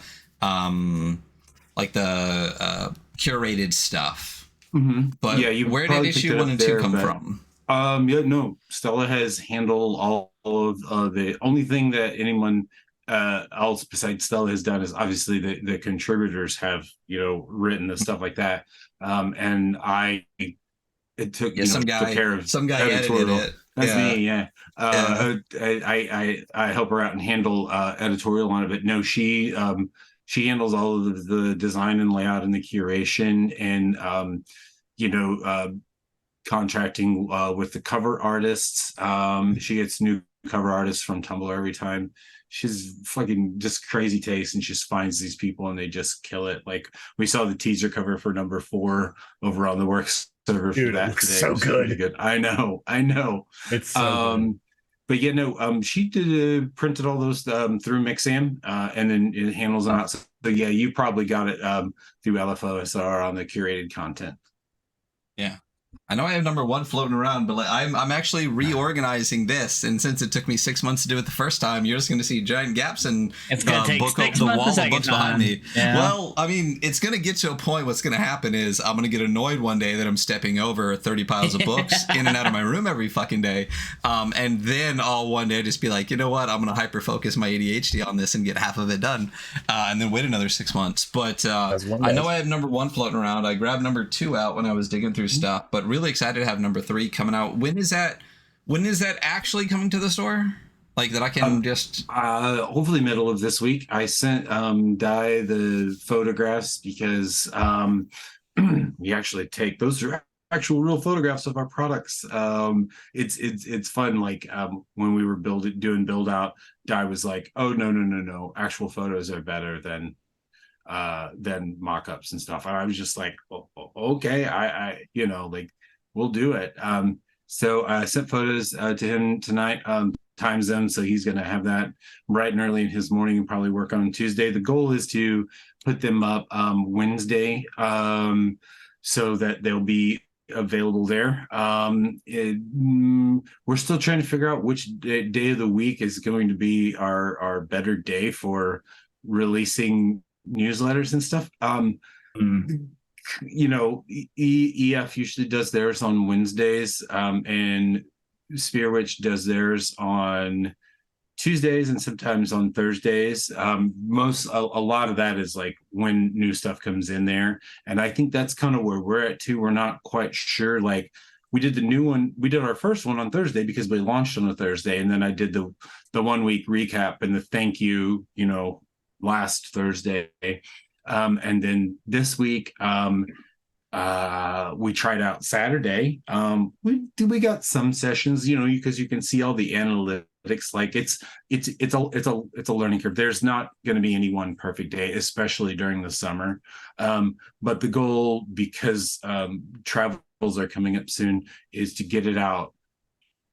curated stuff. Mm-hmm. But where did issue 1 and 2 come from? Stella has handled all of the only thing that anyone else besides Stella has done is obviously the contributors have, written the stuff like that. And it took, some took care of edited it. That's me. Yeah. I help her out and handle editorial on it, but no, she handles all of the design and layout and the curation and, contracting with the cover artists. She gets new cover artists from Tumblr every time. She's fucking just crazy taste, and she just finds these people and they just kill it. Like, we saw the teaser cover for number 4 over on the Works server. Dude, for that it looks today. so It was good. really good. I know. It's so good. But yeah, no, she printed all those through Mixam, and then it handles them out. So yeah, you probably got it through LFOSR on the curated content. Yeah. I know I have number 1 floating around, but I'm actually reorganizing this, and since it took me 6 months to do it the first time, you're just going to see giant gaps and it's going to take book 6 the months wall the of books second behind time. me. Yeah. Well, I mean, it's going to get to a point. What's going to happen is I'm going to get annoyed one day that I'm stepping over 30 piles of books in and out of my room every fucking day, and then I'll one day just be like, you know what, I'm going to hyper focus my ADHD on this and get half of it done, and then wait another 6 months. But I know I have number 1 floating around. I grabbed number 2 out when I was digging through stuff, but really excited to have number 3 coming out. When is that actually coming to the store? Like, that I can just hopefully middle of this week. I sent Di the photographs because we actually take those are actual real photographs of our products. It's fun. Like, when we were doing build out, Di was like, oh no, actual photos are better than mock-ups and stuff. And I was just like, okay, I like, we'll do it. So I sent photos to him tonight, times them, so he's going to have that bright and early in his morning and probably work on Tuesday. The goal is to put them up Wednesday, so that they'll be available there. We're still trying to figure out which day of the week is going to be our better day for releasing newsletters and stuff. EF usually does theirs on Wednesdays, and Spearwitch does theirs on Tuesdays and sometimes on Thursdays. A lot of that is like when new stuff comes in there, and I think that's kind of where we're at too. We're not quite sure. Like, we did the new one, we did our first one on Thursday because we launched on a Thursday, and then I did the 1 week recap and the thank you, last Thursday. And then this week, we tried out Saturday. We got some sessions, because you can see all the analytics. Like, it's a learning curve. There's not going to be any one perfect day, especially during the summer. But the goal, because travels are coming up soon, is to get it out,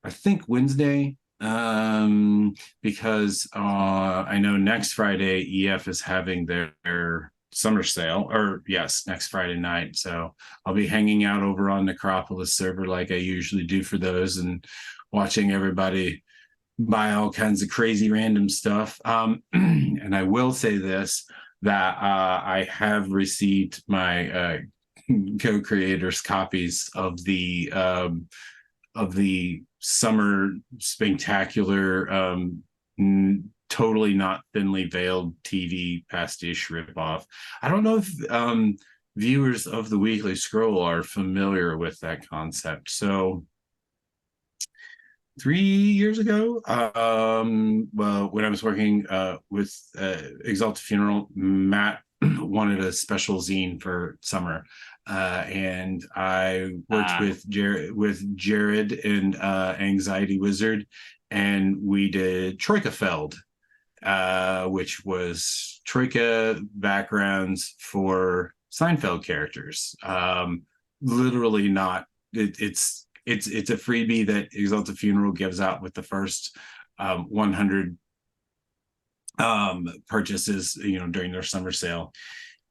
I think, Wednesday. Because I know next Friday EF is having their summer sale, or yes, next Friday night. So I'll be hanging out over on Necropolis server like I usually do for those, and watching everybody buy all kinds of crazy random stuff. And I will say this, that I have received my co-creators copies of the summer spectacular, totally not thinly veiled TV pastiche ripoff. I don't know if viewers of the Weekly Scroll are familiar with that concept. So 3 years ago, well, when I was working with Exalted Funeral, Matt wanted a special zine for summer. And I worked with Jared and Anxiety Wizard, and we did Troika Feld, which was Troika backgrounds for Seinfeld characters. Literally not. It's a freebie that Exalted Funeral gives out with the first 100 purchases, during their summer sale.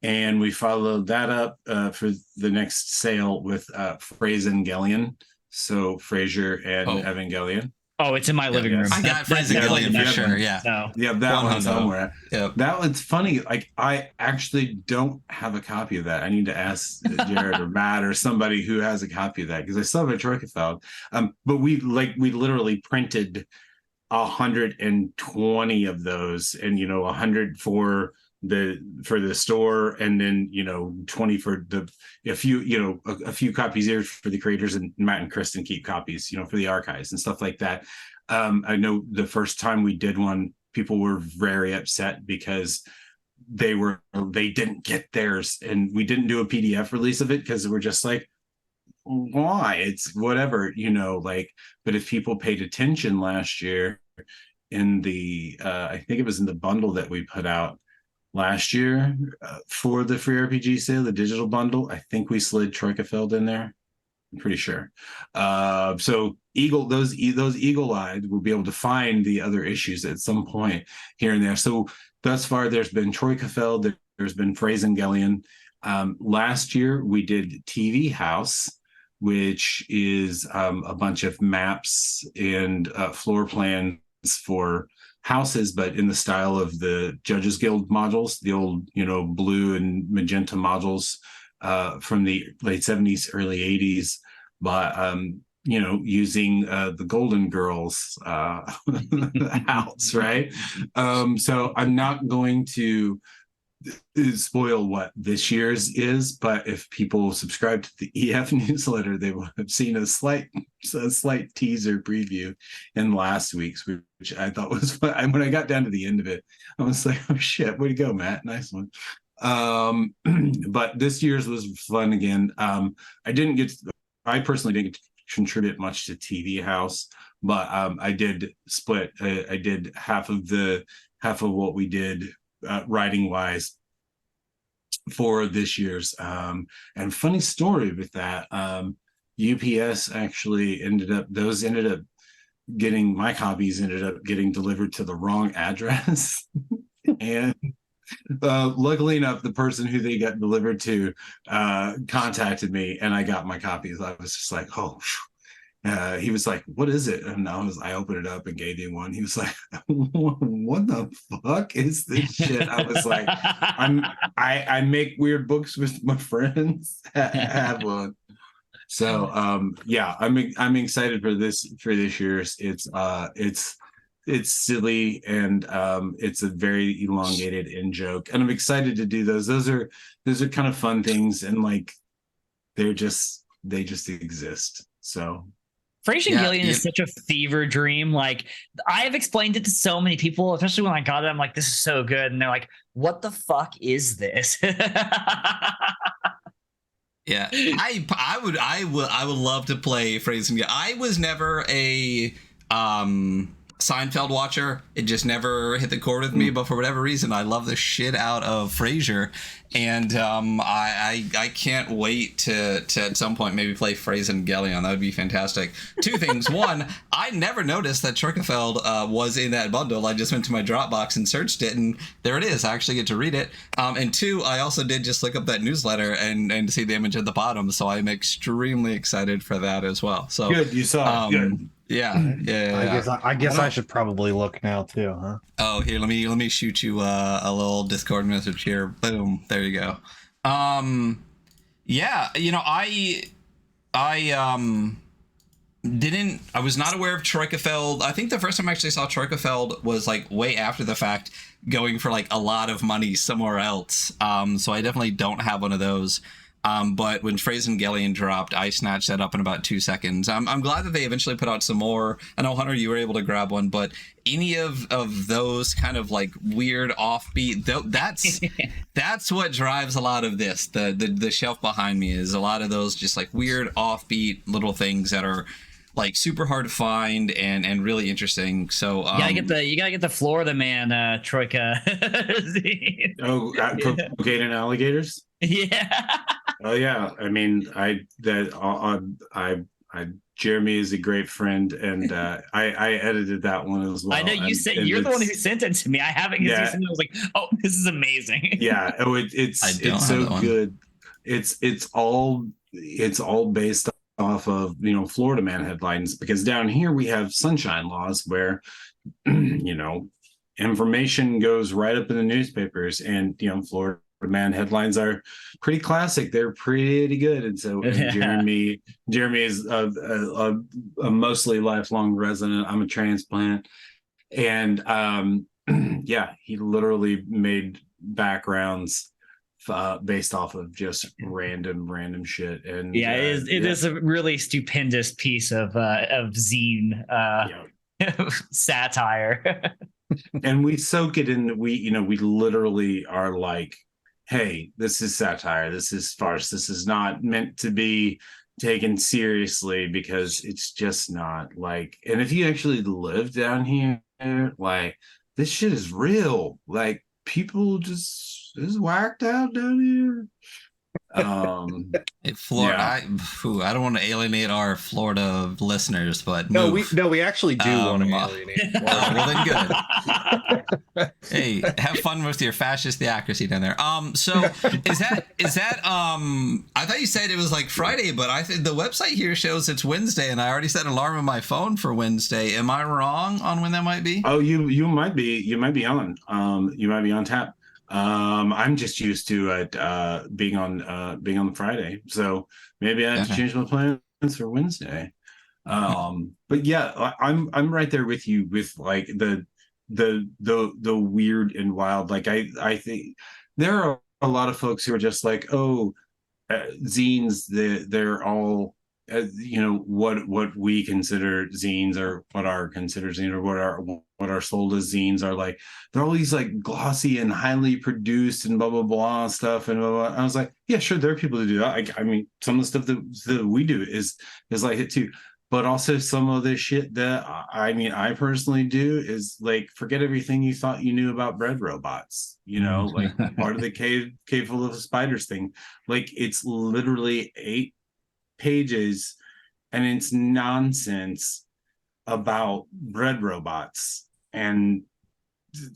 And we followed that up for the next sale with Frasengelion. So Frasier and Evangelion. Oh, it's in my living room. I got Frasengelion for sure. Yeah. So. Yeah, that one somewhere. Yep. That one's funny. Like, I actually don't have a copy of that. I need to ask Jared or Matt or somebody who has a copy of that, because I still have a Troika Feld. But we literally printed 120 of those, and 100 for the store, and then 20 for a few copies here for the creators, and Matt and Kristen keep copies for the archives and stuff like that. I know the first time we did one, people were very upset because they didn't get theirs, and we didn't do a PDF release of it because we're just like, why? It's whatever, but if people paid attention last year in the I think it was in the bundle that we put out last year for the free RPG sale, the digital bundle, I think we slid Troikafeld in there. I'm pretty sure. So those eagle-eyed will be able to find the other issues at some point here and there. So thus far, there's been Troikafeld, there's been Phrasengellion. Last year, we did TV House, which is a bunch of maps and floor plans for houses, but in the style of the Judges Guild modules, the old, blue and magenta modules from the late 70s, early 80s, but using the Golden Girls house, right? So I'm not going to spoil what this year's is, but if people subscribe to the EF newsletter, they will have seen a slight teaser preview in last week's, which I thought was fun. When I got down to the end of it, I was like, oh shit, way to go, Matt, nice one. But this year's was fun again. I personally didn't get to contribute much to TV House, but I did split. I did half of what we did writing wise for this year's. And funny story with that, UPS actually ended up getting, my copies ended up getting delivered to the wrong address. And luckily enough, the person who they got delivered to contacted me, and I got my copies. I was just like, oh. He was like, what is it? And I opened it up and gave him one. He was like, what the fuck is this shit? I was like, I make weird books with my friends. Have one. So yeah, I'm excited for this year's. It's silly, and it's a very elongated in joke, and I'm excited to do those. Those are kind of fun things, and like they just exist. So Phrasengellion is such a fever dream. Like, I've explained it to so many people, especially when I got it. I'm like, this is so good. And they're like, what the fuck is this? Yeah. I would love to play Phrasengellion. I was never a Seinfeld watcher. It just never hit the chord with me, but for whatever reason, I love the shit out of Frasier, and I can't wait to at some point maybe play Phrasengellion. That would be fantastic. Two things. One, I never noticed that Troikafeld was in that bundle. I just went to my Dropbox and searched it, and there it is. I actually get to read it. And two, I also did just look up that newsletter and see the image at the bottom, so I'm extremely excited for that as well. So good, you saw it. Good. Yeah. I guess I should probably look now too, huh? Oh, here, let me shoot you a little Discord message here. Boom, there you go. Yeah, I was not aware of Troikafeld. I think the first time I actually saw Troikafeld was like way after the fact, going for like a lot of money somewhere else. So I definitely don't have one of those. But when Phrasengellion dropped, I snatched that up in about 2 seconds. I'm glad that they eventually put out some more. I know, Hunter, you were able to grab one, but any of those kind of like weird offbeat, that's what drives a lot of this. The shelf behind me is a lot of those just like weird offbeat little things that are like super hard to find and really interesting. So you gotta get the Florida Man Troika. Cocaine and alligators. Yeah. Oh yeah. I mean, Jeremy is a great friend, and I edited that one as well. I know you said you're the one who sent it to me. I haven't. Yeah. I was like, oh, this is amazing. Yeah. Oh, it's so good. It's all based off of Florida Man headlines, because down here we have sunshine laws where information goes right up in the newspapers, and Florida Man headlines are pretty classic. They're pretty good. And so Jeremy is a mostly lifelong resident. I'm a transplant, And yeah, he literally made backgrounds based off of just random shit. And Yeah, it is a really stupendous piece of zine satire. And we soak it in. We literally are like, hey, this is satire, this is farce, this is not meant to be taken seriously, because it's just not. Like, and if you actually live down here, like, this shit is real. Like, people just is whacked out down here. Florida, Yeah. I don't want to alienate our Florida listeners, but No, move. we actually do want to alienate. Oh, well then good. Hey, have fun with your fascist theocracy down there. So is that I thought you said it was like Friday, but I think the website here shows it's Wednesday, and I already set an alarm on my phone for Wednesday. Am I wrong on when that might be? Oh, you might be on. You might be on tap. I'm just used to it being on Friday, so maybe I have to change my plans for Wednesday. But yeah, I'm right there with you with like the weird and wild. Like, I think there are a lot of folks who are just like, oh, zines, they're all what we consider zines, or what are considered zines, or what are sold as zines, are like, they're all these like glossy and highly produced and blah blah blah stuff, and blah, blah. I was like, yeah, sure, there are people who do that. I mean, some of the stuff that we do is like it too. But also some of the shit that I personally do is like, forget everything you thought you knew about bread robots, like part of the cave full of spiders thing. Like, it's literally 8 pages and it's nonsense about bread robots. And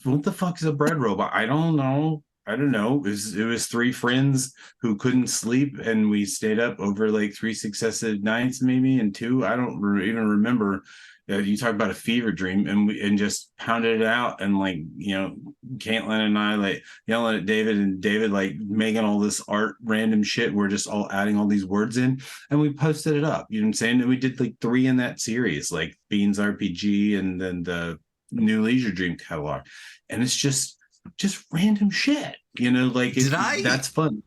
what the fuck is a bread robot? I don't know. It was 3 friends who couldn't sleep, and we stayed up over like 3 successive nights, maybe, and 2. I don't even remember. You talk about a fever dream, and just pounded it out, and like, Caitlin and I like yelling at David, and David like making all this art random shit. We're just all adding all these words in, and we posted it up. You know what I'm saying? And we did like 3 in that series, like Beans RPG, and then the New Leisure Dream catalog, and it's just random shit, like, that's fun.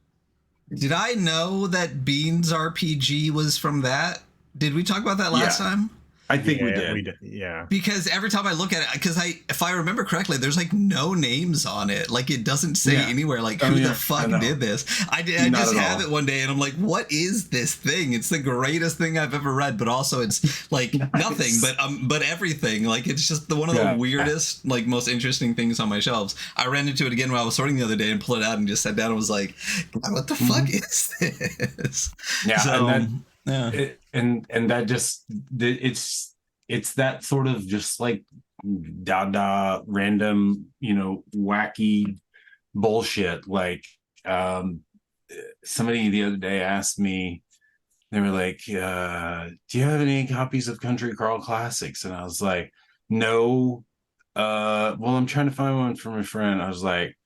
Did I know that Beans RPG was from that? Did we talk about that last time? I think we did. Yeah. Because every time I look at it, because if I remember correctly, there's like no names on it. Like, it doesn't say anywhere like who the fuck did this. I just have it one day, and I'm like, what is this thing? It's the greatest thing I've ever read, but also it's like nothing, but everything. Like, it's just one of the weirdest, like, most interesting things on my shelves. I ran into it again when I was sorting the other day and pulled it out and just sat down and was like, what the fuck is this? Yeah. So, and that just, it's that sort of just like dada random, wacky bullshit. Like, somebody the other day asked me, they were like, do you have any copies of Country Crawl Classics? And I was like, no. Well, I'm trying to find one for my friend. I was like,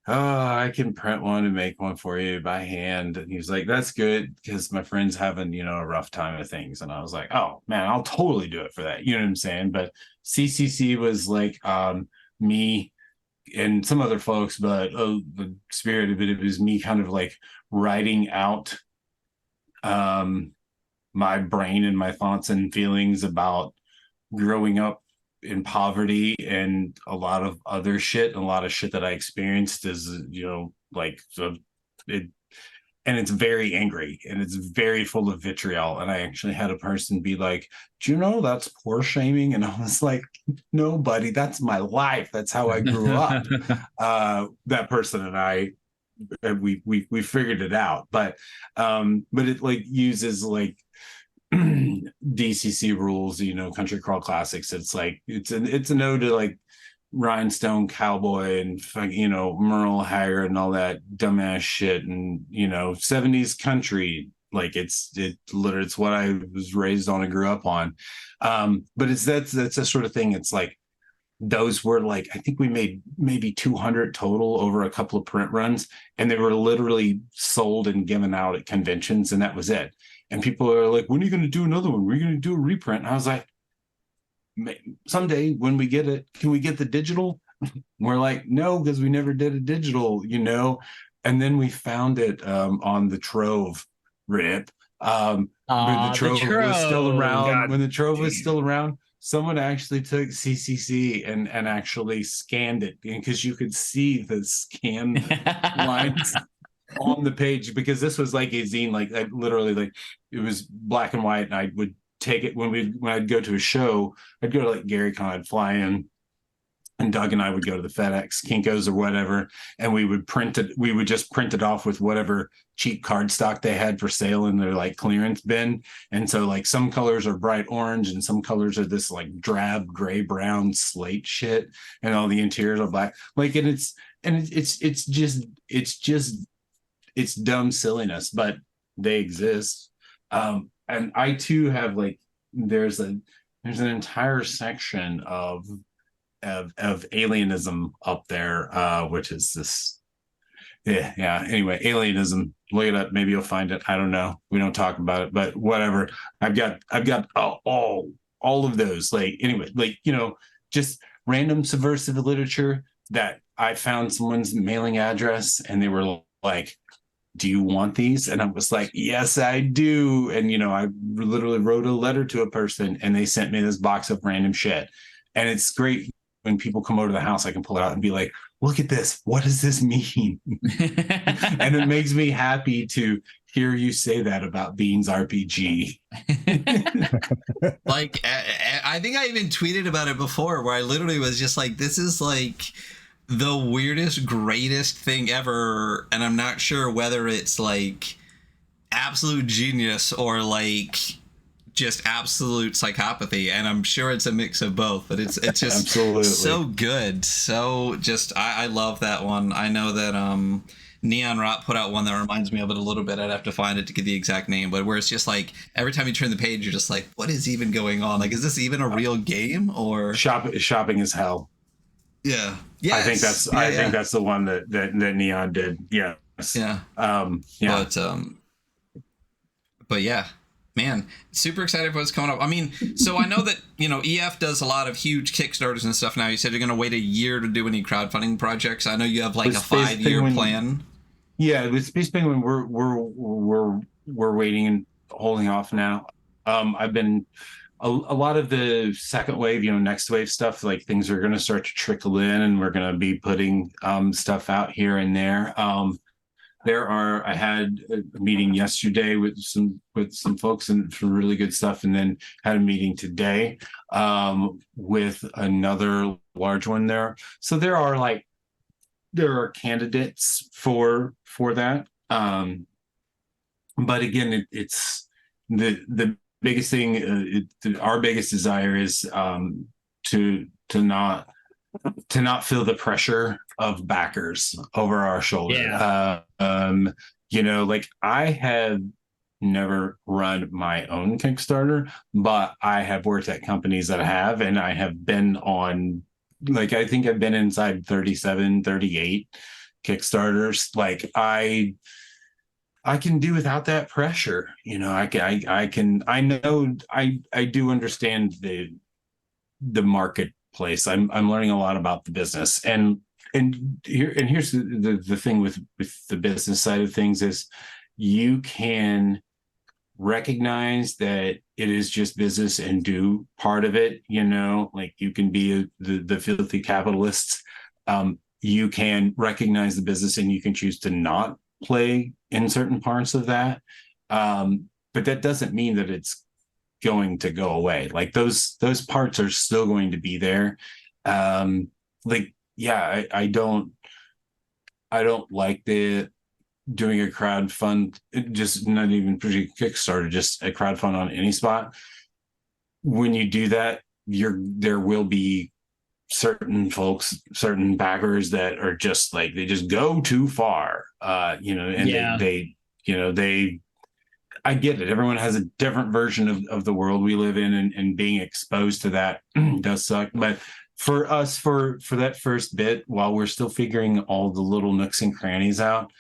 oh, I can print one and make one for you by hand. And he was like, that's good, because my friend's having, a rough time with things. And I was like, oh man, I'll totally do it for that. You know what I'm saying? But CCC was like, me and some other folks, but the spirit of it was me kind of like writing out my brain and my thoughts and feelings about growing up in poverty, and a lot of other shit, and a lot of shit that I experienced is, like, so it, and it's very angry, and it's very full of vitriol. And I actually had a person be like, do you know that's poor shaming? And I was like, no, buddy, that's my life. That's how I grew up. That person and I, we figured it out, but it like uses like DCC rules, Country Crawl Classics. It's like, it's a no to like Rhinestone Cowboy and Merle Haggard and all that dumbass shit, and 70s country. Like, it's literally, it's what I was raised on and grew up on. But that's a sort of thing. It's like, those were like, I think we made maybe 200 total over a couple of print runs, and they were literally sold and given out at conventions, and that was it. And people are like, when are you going to do another one? We're going to do a reprint. And I was like, someday when we get it, can we get the digital? We're like, no, because we never did a digital, and then we found it on the Trove rip. When the Trove was still around, God, when the Trove was dude. still around, someone actually took CCC and actually scanned it, because you could see the scan lines on the page, because this was like a zine, like I literally, like, it was black and white, and I would take it when I'd go to a show. I'd go to like Gary Con, I'd fly in, and Doug and I would go to the FedEx, Kinko's or whatever, and we would just print it off with whatever cheap card stock they had for sale in their like clearance bin. And so like some colors are bright orange and some colors are this like drab gray brown slate shit, and all the interiors are black. Like, and it's dumb silliness, but they exist. And I too have like, there's an entire section of alienism up there, which is this. Yeah. Anyway, alienism. Look it up. Maybe you'll find it. I don't know. We don't talk about it, but whatever. I've got all of those. Like, anyway, like, just random subversive literature that I found someone's mailing address, and they were like, do you want these? And I was like, yes, I do. And, I literally wrote a letter to a person, and they sent me this box of random shit. And it's great when people come over to the house, I can pull it out and be like, look at this. What does this mean? And it makes me happy to hear you say that about Beans RPG. Like, I think I even tweeted about it before, where I literally was just like, this is like the weirdest, greatest thing ever. And I'm not sure whether it's like absolute genius or like just absolute psychopathy, and I'm sure it's a mix of both, but it's just Absolutely. So good. So just I love that one. I know that Neon Rot put out one that reminds me of it a little bit. I'd have to find it to get the exact name, but where it's just like every time you turn the page, you're just like, what is even going on? Like, is this even a real game? Or shopping is hell. Yeah. Yes. I think that's the one that Neon did. Yes. Yeah. Yeah. But yeah, man, super excited for what's coming up. I mean, so I know that, EF does a lot of huge Kickstarters and stuff now. You said you're going to wait a year to do any crowdfunding projects. I know you have like a 5-year plan. Yeah, with Space Penguin, we're waiting and holding off now. I've been a lot of the second wave, next wave stuff, like things are going to start to trickle in, and we're going to be putting stuff out here and there. I had a meeting yesterday with some folks and some really good stuff, and then had a meeting today with another large one there. So there are candidates for that. But again, it's the biggest thing. Our biggest desire is to not feel the pressure of backers over our shoulder. Yeah. Like, I have never run my own Kickstarter, but I have worked at companies that have, and I have been on, like, I think I've been inside 37, 38 Kickstarters. Like, I can do without that pressure. I do understand the marketplace. I'm learning a lot about the business, and here's the thing with the business side of things is you can recognize that it is just business and do part of it. Like, you can be the filthy capitalists. You can recognize the business, and you can choose to not play in certain parts of that. But that doesn't mean that it's going to go away. Like, those parts are still going to be there. I don't like doing a crowdfund, just not even pretty Kickstarter, just a crowdfund on any spot. When you do that, there will be certain folks, certain backers that are just like, they just go too far, and they I get it. Everyone has a different version of the world we live in, and being exposed to that does suck. But for us, for that first bit, while we're still figuring all the little nooks and crannies out,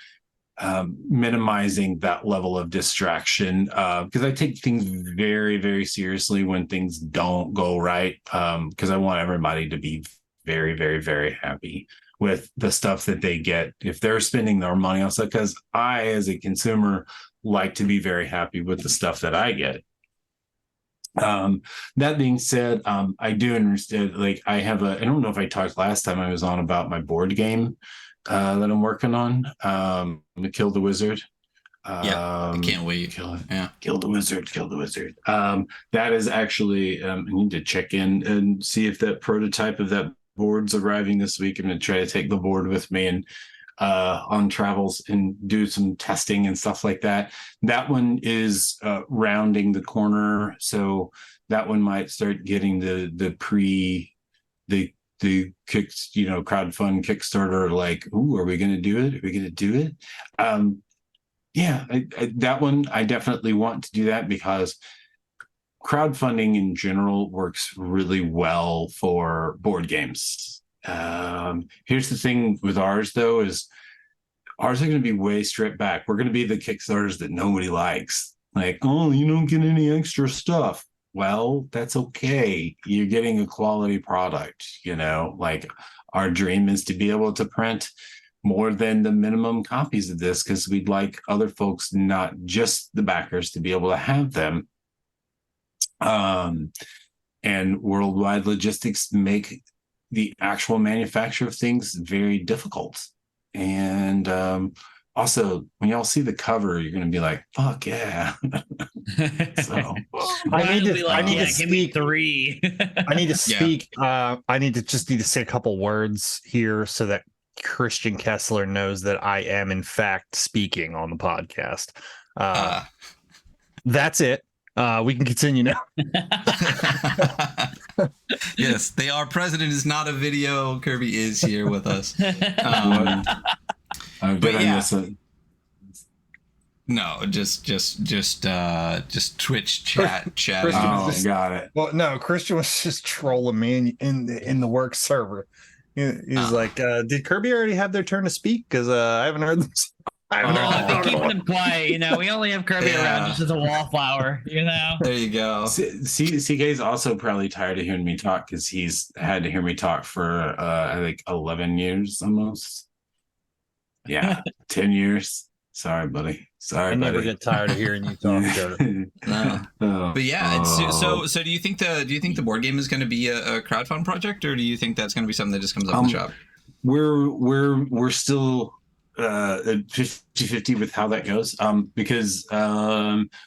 minimizing that level of distraction, because I take things very, very seriously when things don't go right, because I want everybody to be very, very, very happy with the stuff that they get if they're spending their money on stuff, because I, as a consumer, like to be very happy with the stuff that I get. That being said, I do understand, like, I don't know if I talked last time I was on about my board game that I'm working on, Kill the Wizard. I can't wait. Kill the Wizard. That is actually, I need to check in and see if that prototype of that board's arriving this week. I'm going to try to take the board with me and on travels and do some testing and stuff like that. That one is rounding the corner, so that one might start getting the kicks, crowdfund Kickstarter, like, ooh, are we going to do it? Are we going to do it? That one, I definitely want to do that, because crowdfunding in general works really well for board games. Here's the thing with ours, though, is ours are going to be way stripped back. We're going to be the Kickstarters that nobody likes. Like, oh, you don't get any extra stuff. Well, that's okay. You're getting a quality product, like, our dream is to be able to print more than the minimum copies of this, because we'd like other folks, not just the backers, to be able to have them. And worldwide logistics make the actual manufacture of things very difficult. And also, when y'all see the cover, you're going to be like, fuck yeah. So I need to give me speak 3. I need to speak. I need to say a couple words here so that Christian Kessler knows that I am in fact speaking on the podcast. That's it. We can continue now. Yes, our president is not a video. Kirby is here with us. But yeah. No, just Twitch chat. Oh, got it. Well, no, Christian was just trolling me in the work server. He's like, did Kirby already have their turn to speak? Because I haven't heard them. I've been keeping them quiet. We only have Kirby around just as a wallflower. There you go. CK's also probably tired of hearing me talk, because he's had to hear me talk for I think 11 years almost. Yeah, 10 years. Sorry, buddy. I never get tired of hearing you talk, Jarrett. But yeah, so do you think the board game is going to be a crowdfund project, or do you think that's going to be something that just comes up in the shop? We're still 50-50 with how that goes, because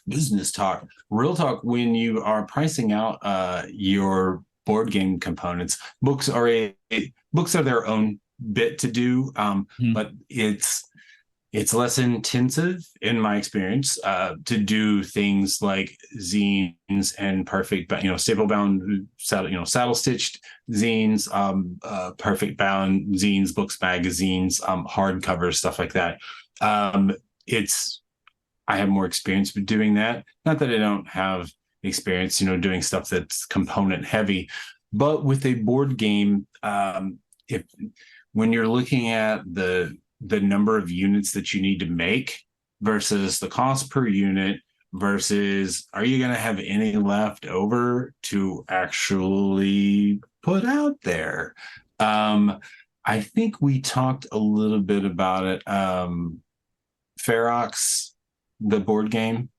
business talk, real talk, when you are pricing out your board game components, books are their own bit to do, but it's less intensive, in my experience, to do things like zines and perfect, staple bound, saddle stitched zines, perfect bound zines, books, magazines, hardcovers, stuff like that. I have more experience with doing that. Not that I don't have experience, doing stuff that's component heavy, but with a board game, when you're looking at the number of units that you need to make versus the cost per unit versus are you going to have any left over to actually put out there? I think we talked a little bit about it. Ferox, the board game.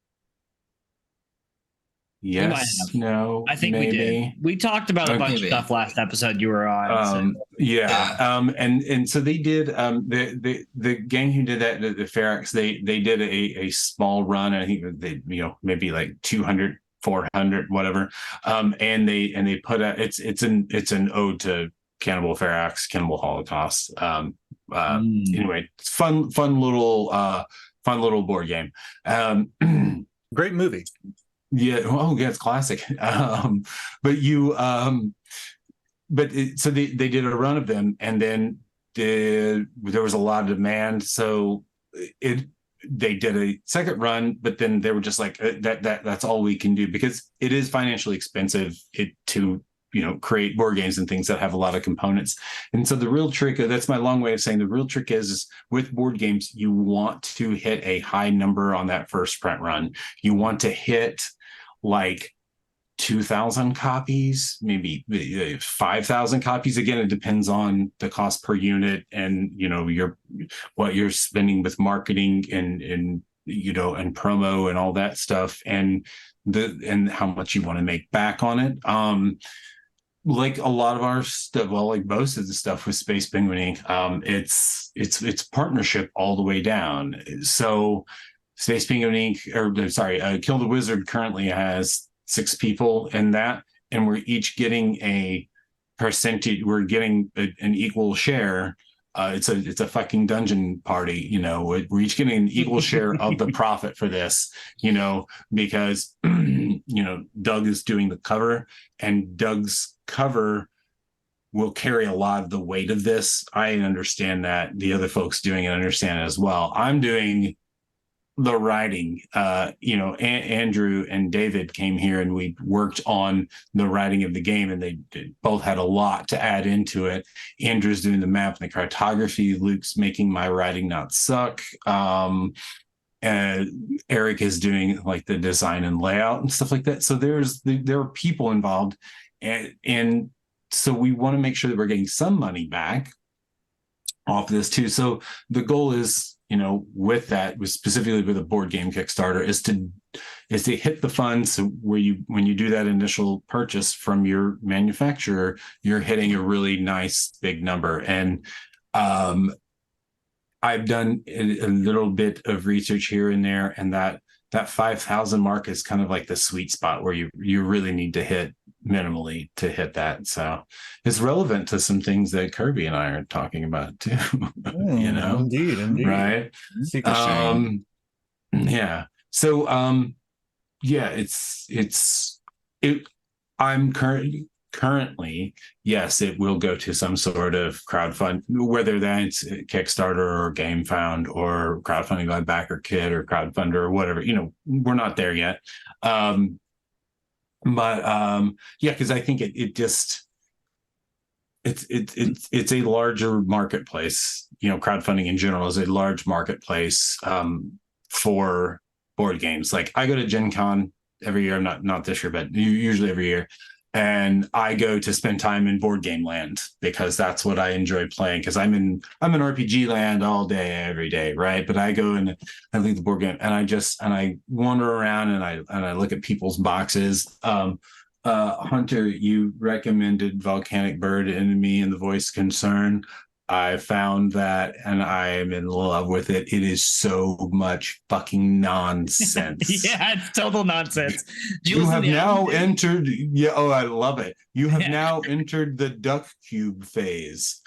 Yes, no, I think maybe. we did. We talked about a bunch of stuff last episode you were on. And so they did the gang who did that, the Ferox, they did a small run. I think they maybe like 200, 400, whatever. And they put out it's an ode to Cannibal Ferox, Cannibal Holocaust. Anyway, it's fun little board game. Great movie. Yeah. Oh, yeah, it's classic. So they did a run of them, and then there was a lot of demand. So they did a second run, but then they were just like, that's all we can do, because it is financially expensive to create board games and things that have a lot of components. And so the real trick, that's my long way of saying the real trick is with board games, you want to hit a high number on that first print run. You want to hit like 2,000 copies, maybe 5,000 copies. Again, it depends on the cost per unit and what you're spending with marketing and promo and all that stuff, and how much you want to make back on it. Like a lot of our stuff, well, like most of the stuff with Space Penguin Inc., it's partnership all the way down. So Space Penguin Inc., Kill the Wizard currently has 6 people in that, and we're each getting a percentage. We're getting an equal share. It's a fucking dungeon party, we're each getting an equal share of the profit for this, because Doug is doing the cover, and Doug's cover will carry a lot of the weight of this. I understand that. The other folks doing it understand it as well. I'm doing the writing. Andrew and David came here and we worked on the writing of the game, and they both had a lot to add into it. Andrew's doing the map and the cartography. Luke's making my writing not suck. Eric is doing like the design and layout and stuff like that. So there are people involved, and so we want to make sure that we're getting some money back off this too. So the goal is, with that, specifically with a board game Kickstarter, is to hit the funds where when you do that initial purchase from your manufacturer, you're hitting a really nice big number. And I've done a little bit of research here and there, and that 5,000 mark is kind of like the sweet spot where you really need to hit minimally to hit that. So it's relevant to some things that Kirby and I are talking about too. Indeed. Right. Yeah. So I'm currently, yes, it will go to some sort of crowdfund, whether that's Kickstarter or GameFound or crowdfunding by BackerKit or Crowdfunder or whatever. We're not there yet. Because I think it's a larger marketplace. Crowdfunding in general is a large marketplace for board games. Like I go to Gen Con every year, not this year, but usually every year. And I go to spend time in board game land because that's what I enjoy playing. Because I'm in RPG land all day, every day, right? But I go and I leave the board game, and I wander around and I look at people's boxes. Hunter, you recommended Volcanic Bird Enemy and the Voice Concern. I found that and I am in love with it. It is so much fucking nonsense. Yeah, it's total nonsense. You have now entered. Yeah, oh, I love it. You have now entered the duck cube phase.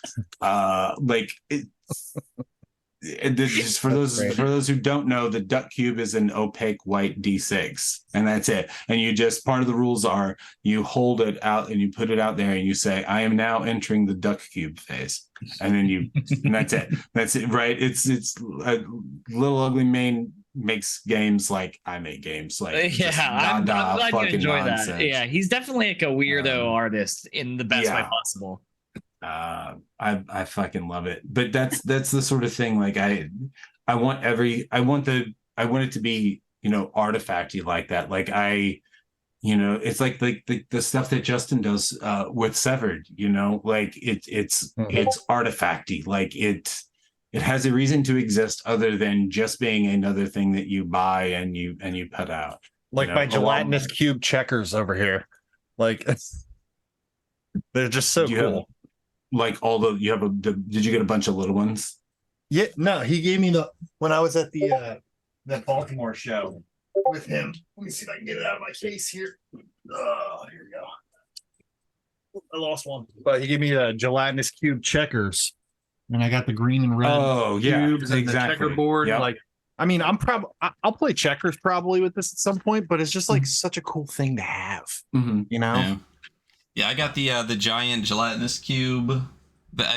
Just for those who don't know, the duck cube is an opaque white D6, and that's it. And you just, part of the rules are you hold it out and you put it out there and you say, I am now entering the duck cube phase. And then and that's it. That's it, right? It's Little Ugly Mane makes games like I make games like. I'm glad you enjoy nonsense. that. Yeah, he's definitely like a weirdo artist in the best way possible. I fucking love it. But that's the sort of thing, like I want it to be, artifacty like that. Like it's like the stuff that Justin does with Severed, like it's artifacty. Like it has a reason to exist other than just being another thing that you buy and you put out. Like my gelatinous cube checkers over here. Like they're just so cool. Like did you get a bunch of little ones? Yeah, no, he gave me when I was at the Baltimore show with him. Let me see if I can get it out of my face here. Oh, here we go. I lost one. But he gave me a gelatinous cube checkers. And I got the green and red cubes and the checkerboard. Yep. Like, I mean, I'll play checkers probably with this at some point, but it's just like such a cool thing to have. Mm-hmm. Yeah, I got the giant gelatinous cube, but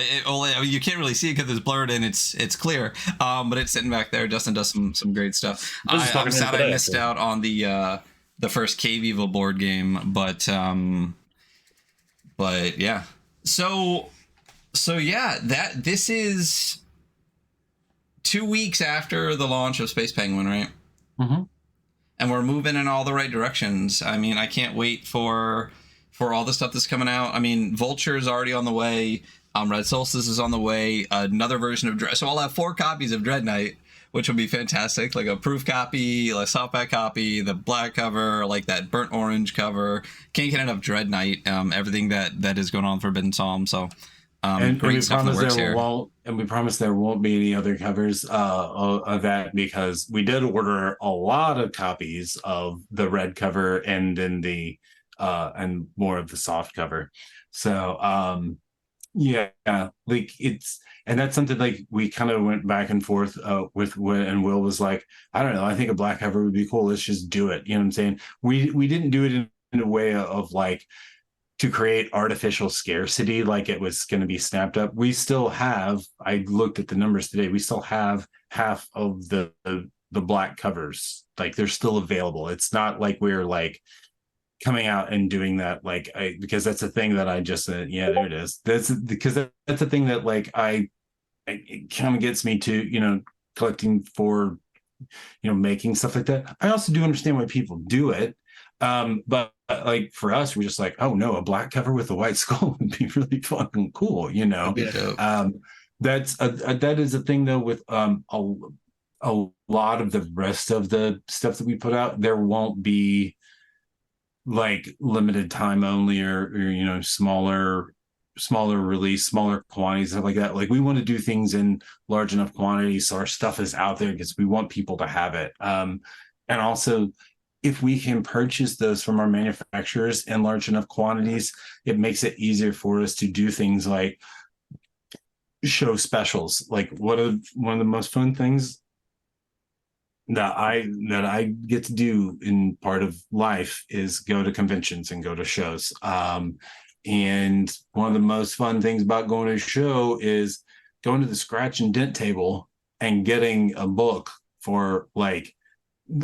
you can't really see it because it's blurred and it's clear. But it's sitting back there. Justin does some great stuff. I'm sad I missed out on the first Cave Evil board game, but But yeah. So yeah, this is 2 weeks after the launch of Space Penguin, right? Mm-hmm. And we're moving in all the right directions. I mean, I can't wait for all the stuff that's coming out. I mean, Vulture is already on the way. Red Solstice is on the way. Another version of Dread. So I'll have 4 copies of Dread Knight, which will be fantastic. Like a proof copy, a softback copy, the black cover, like that burnt orange cover. Can't get enough Dread Knight. Everything that is going on Forbidden Psalm. So And great we stuff in the promise works here. we promise there won't be any other covers of that, because we did order a lot of copies of the red cover and then the and more of the soft cover. So yeah, like and that's something like we kind of went back and forth with and Will was like, I don't know, I think a black cover would be cool. Let's just do it. You know what I'm saying? We didn't do it in a way of like to create artificial scarcity, like it was going to be snapped up. We still have, I looked at the numbers today, we still have half of the black covers. Like they're still available. It's not like we're like coming out and doing that, like because that's a thing that I just yeah, there it is. That's because that's a thing that like it kind of gets me to, collecting for, making stuff like that. I also do understand why people do it. But like for us, we're just like, oh no, a black cover with a white skull would be really fucking cool, That's that is a thing though with a lot of the rest of the stuff that we put out. There won't be like limited time only or smaller release, smaller quantities, stuff like that. Like we want to do things in large enough quantities so our stuff is out there because we want people to have it. And also, if we can purchase those from our manufacturers in large enough quantities, it makes it easier for us to do things like show specials. Like one of the most fun things that I get to do in part of life is go to conventions and go to shows. And one of the most fun things about going to a show is going to the scratch and dent table and getting a book for like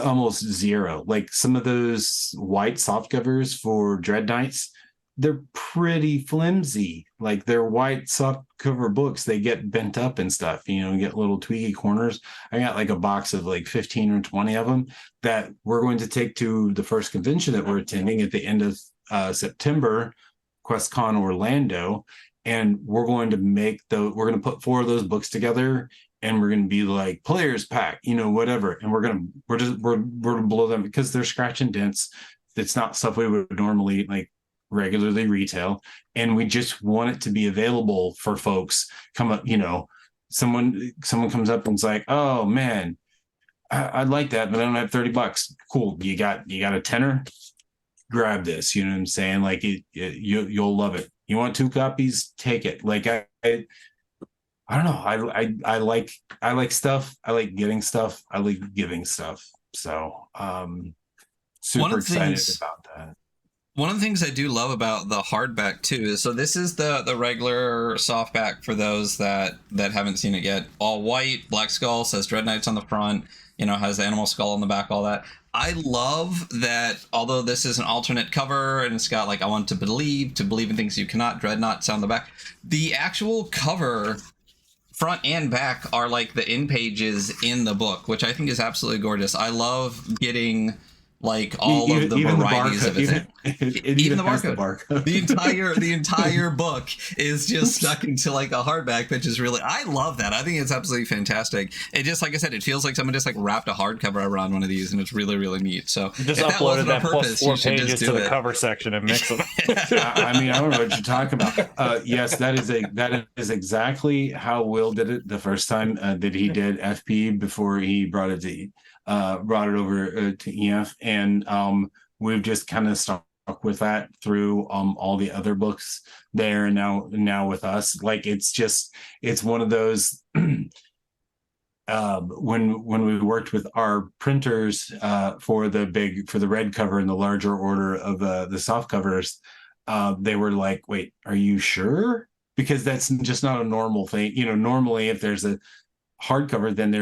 almost zero. Like some of those white soft covers for Dread Knights, they're pretty flimsy. Like they're white soft cover books, they get bent up and stuff, get little tweaky corners. I got like a box of like 15 or 20 of them that we're going to take to the first convention that we're attending at the end of September, QuestCon Orlando, and we're going to put 4 of those books together, and we're going to be like players pack, whatever, and we're going to blow them because they're scratch and dents. It's not stuff we would normally like regularly retail, and we just want it to be available for folks. Come up, someone comes up and's like, oh man, I'd like that, but I don't have $30. Cool, you got a tenner, grab this. You know what I'm saying? Like you'll love it. You want 2 copies, take it. Like I don't know. I like stuff. I like getting stuff. I like giving stuff. So super excited about that. One of the things I do love about the hardback too is, so this is the regular softback for those that haven't seen it yet. All white, black skull, says Dread Knights on the front, has the animal skull on the back, all that. I love that although this is an alternate cover and it's got like I want to believe in things you cannot, Dreadnoughts on the back. The actual cover front and back are like the in pages in the book, which I think is absolutely gorgeous. I love getting like all of the varieties of it. Even the barcode. The entire book is just stuck into like a hardback, which is really, I love that. I think it's absolutely fantastic. It just, like I said, it feels like someone just like wrapped a hardcover around one of these, and it's really, really neat. So just uploaded that plus 4 pages to the cover section and mix them. I mean, I don't know what you're talking about. Yes, that is exactly how Will did it the first time that he did FP before he brought it over to EF, and we've just kind of stuck with that through all the other books there, and now with us. Like it's one of those when we worked with our printers for the red cover and the larger order of the soft covers, they were like, wait, are you sure? Because that's just not a normal thing. Normally if there's a hardcover, then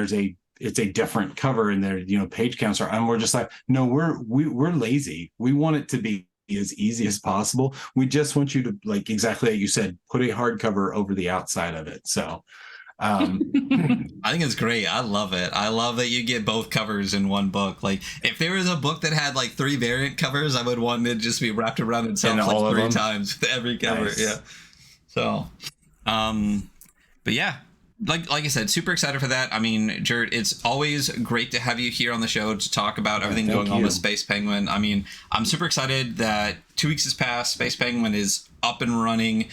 it's a different cover and their page counts are, and we're just like, no, we're lazy. We want it to be as easy as possible. We just want you to, like exactly like you said, put a hardcover over the outside of it. So I think it's great. I love it. I love that you get both covers in one book. Like, if there was a book that had like 3 variant covers, I would want it to just be wrapped around itself like 3 times with every cover. Nice. Yeah. So, but yeah, like I said, super excited for that. I mean, Jarrett, it's always great to have you here on the show to talk about everything going on with Space Penguin. I mean, I'm super excited that 2 weeks has passed. Space Penguin is up and running.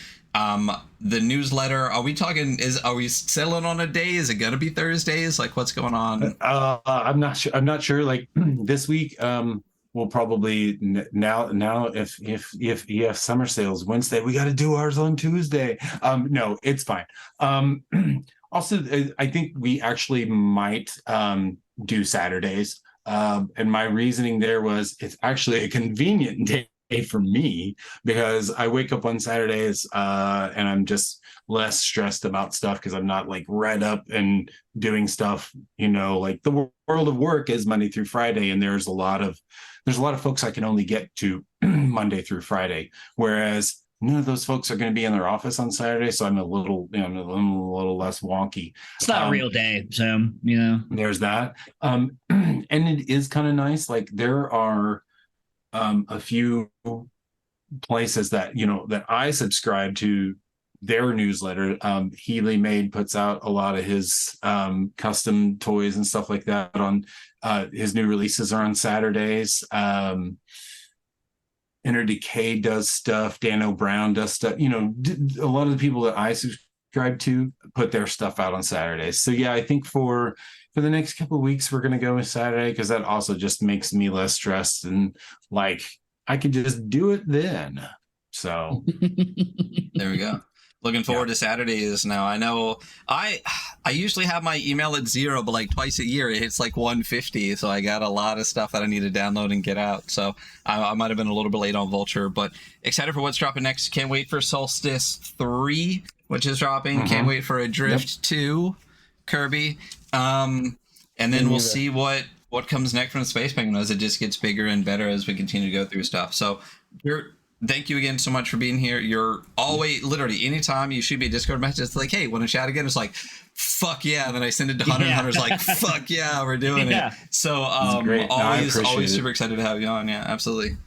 The newsletter, are we settling on a day? Is it gonna be Thursdays? Like, what's going on? I'm not sure. Like this week, we'll probably now if you have summer sales Wednesday, we got to do ours on Tuesday. No, it's fine. Also, I think we actually might do Saturdays. And my reasoning there was it's actually a convenient day for me because I wake up on Saturdays and I'm just less stressed about stuff because I'm not like read up and doing stuff, like the world of work is Monday through Friday, and there's a lot of folks I can only get to Monday through Friday, whereas none of those folks are going to be in their office on Saturday, so I'm a little less wonky. It's not a real day, so there's that. And it is kind of nice. Like there are a few places that that I subscribe to their newsletter. Healy Made puts out a lot of his custom toys and stuff like that on his new releases are on Saturdays. Inner Decay does stuff. Dan O'Brown does stuff. A lot of the people that I subscribe to put their stuff out on Saturdays. So yeah, I think for the next couple of weeks we're gonna go with Saturday because that also just makes me less stressed and like I could just do it then. So there we go. Looking forward to Saturdays now. I know I usually have my email at 0, but like twice a year it hits like 150. So I got a lot of stuff that I need to download and get out. So I might have been a little bit late on Vulture, but excited for what's dropping next. Can't wait for Solstice 3, which is dropping. Can't wait for Adrift 2, Kirby. And then we'll see what comes next from Space Penguin as it just gets bigger and better as we continue to go through stuff. So thank you again so much for being here. You're always, literally, anytime you shoot me a Discord message, it's like, hey, want to chat again? It's like, fuck yeah. And then I send it to Hunter, and Hunter's like, fuck yeah, we're doing it. So always super excited to have you on. Yeah, absolutely.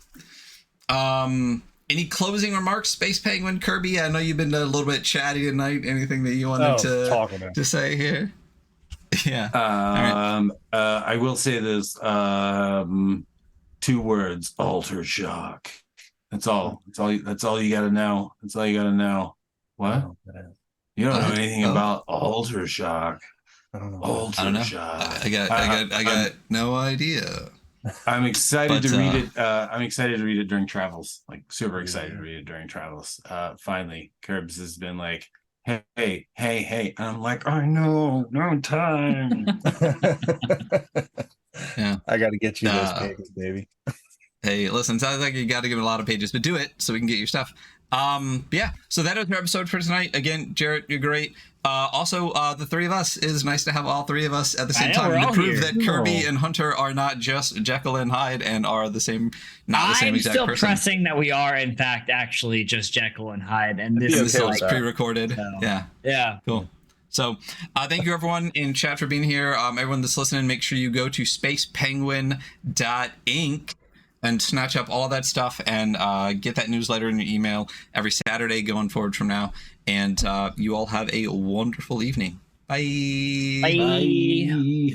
Any closing remarks, Space Penguin, Kirby? I know you've been a little bit chatty tonight. Anything that you wanted to say here? Yeah. I will say this. 2 words: alter shock. That's all you gotta know. That's all you gotta know. What? You don't know anything about alter shock. I don't know. Alter shock. I got no idea. I'm excited to read it. I'm excited to read it during travels. Like super excited to read it during travels. Finally, Curbs has been like, hey. And I'm like, I know, no time. Yeah. I got to get you those pages, baby. Hey, listen, sounds like you got to give it a lot of pages, but do it so we can get your stuff. Yeah, so that is our episode for tonight. Again, Jarrett, you're great. Also, the 3 of us, is nice to have all 3 of us at the same time to prove that Kirby and Hunter are not just Jekyll and Hyde and are the same, not the same exact person. I'm still pressing that we are, in fact, actually just Jekyll and Hyde, and this is like pre-recorded. So, yeah, cool. So thank you everyone in chat for being here. Everyone that's listening, make sure you go to spacepenguin.inc and snatch up all of that stuff and get that newsletter in your email every Saturday going forward from now. And you all have a wonderful evening. Bye. Bye.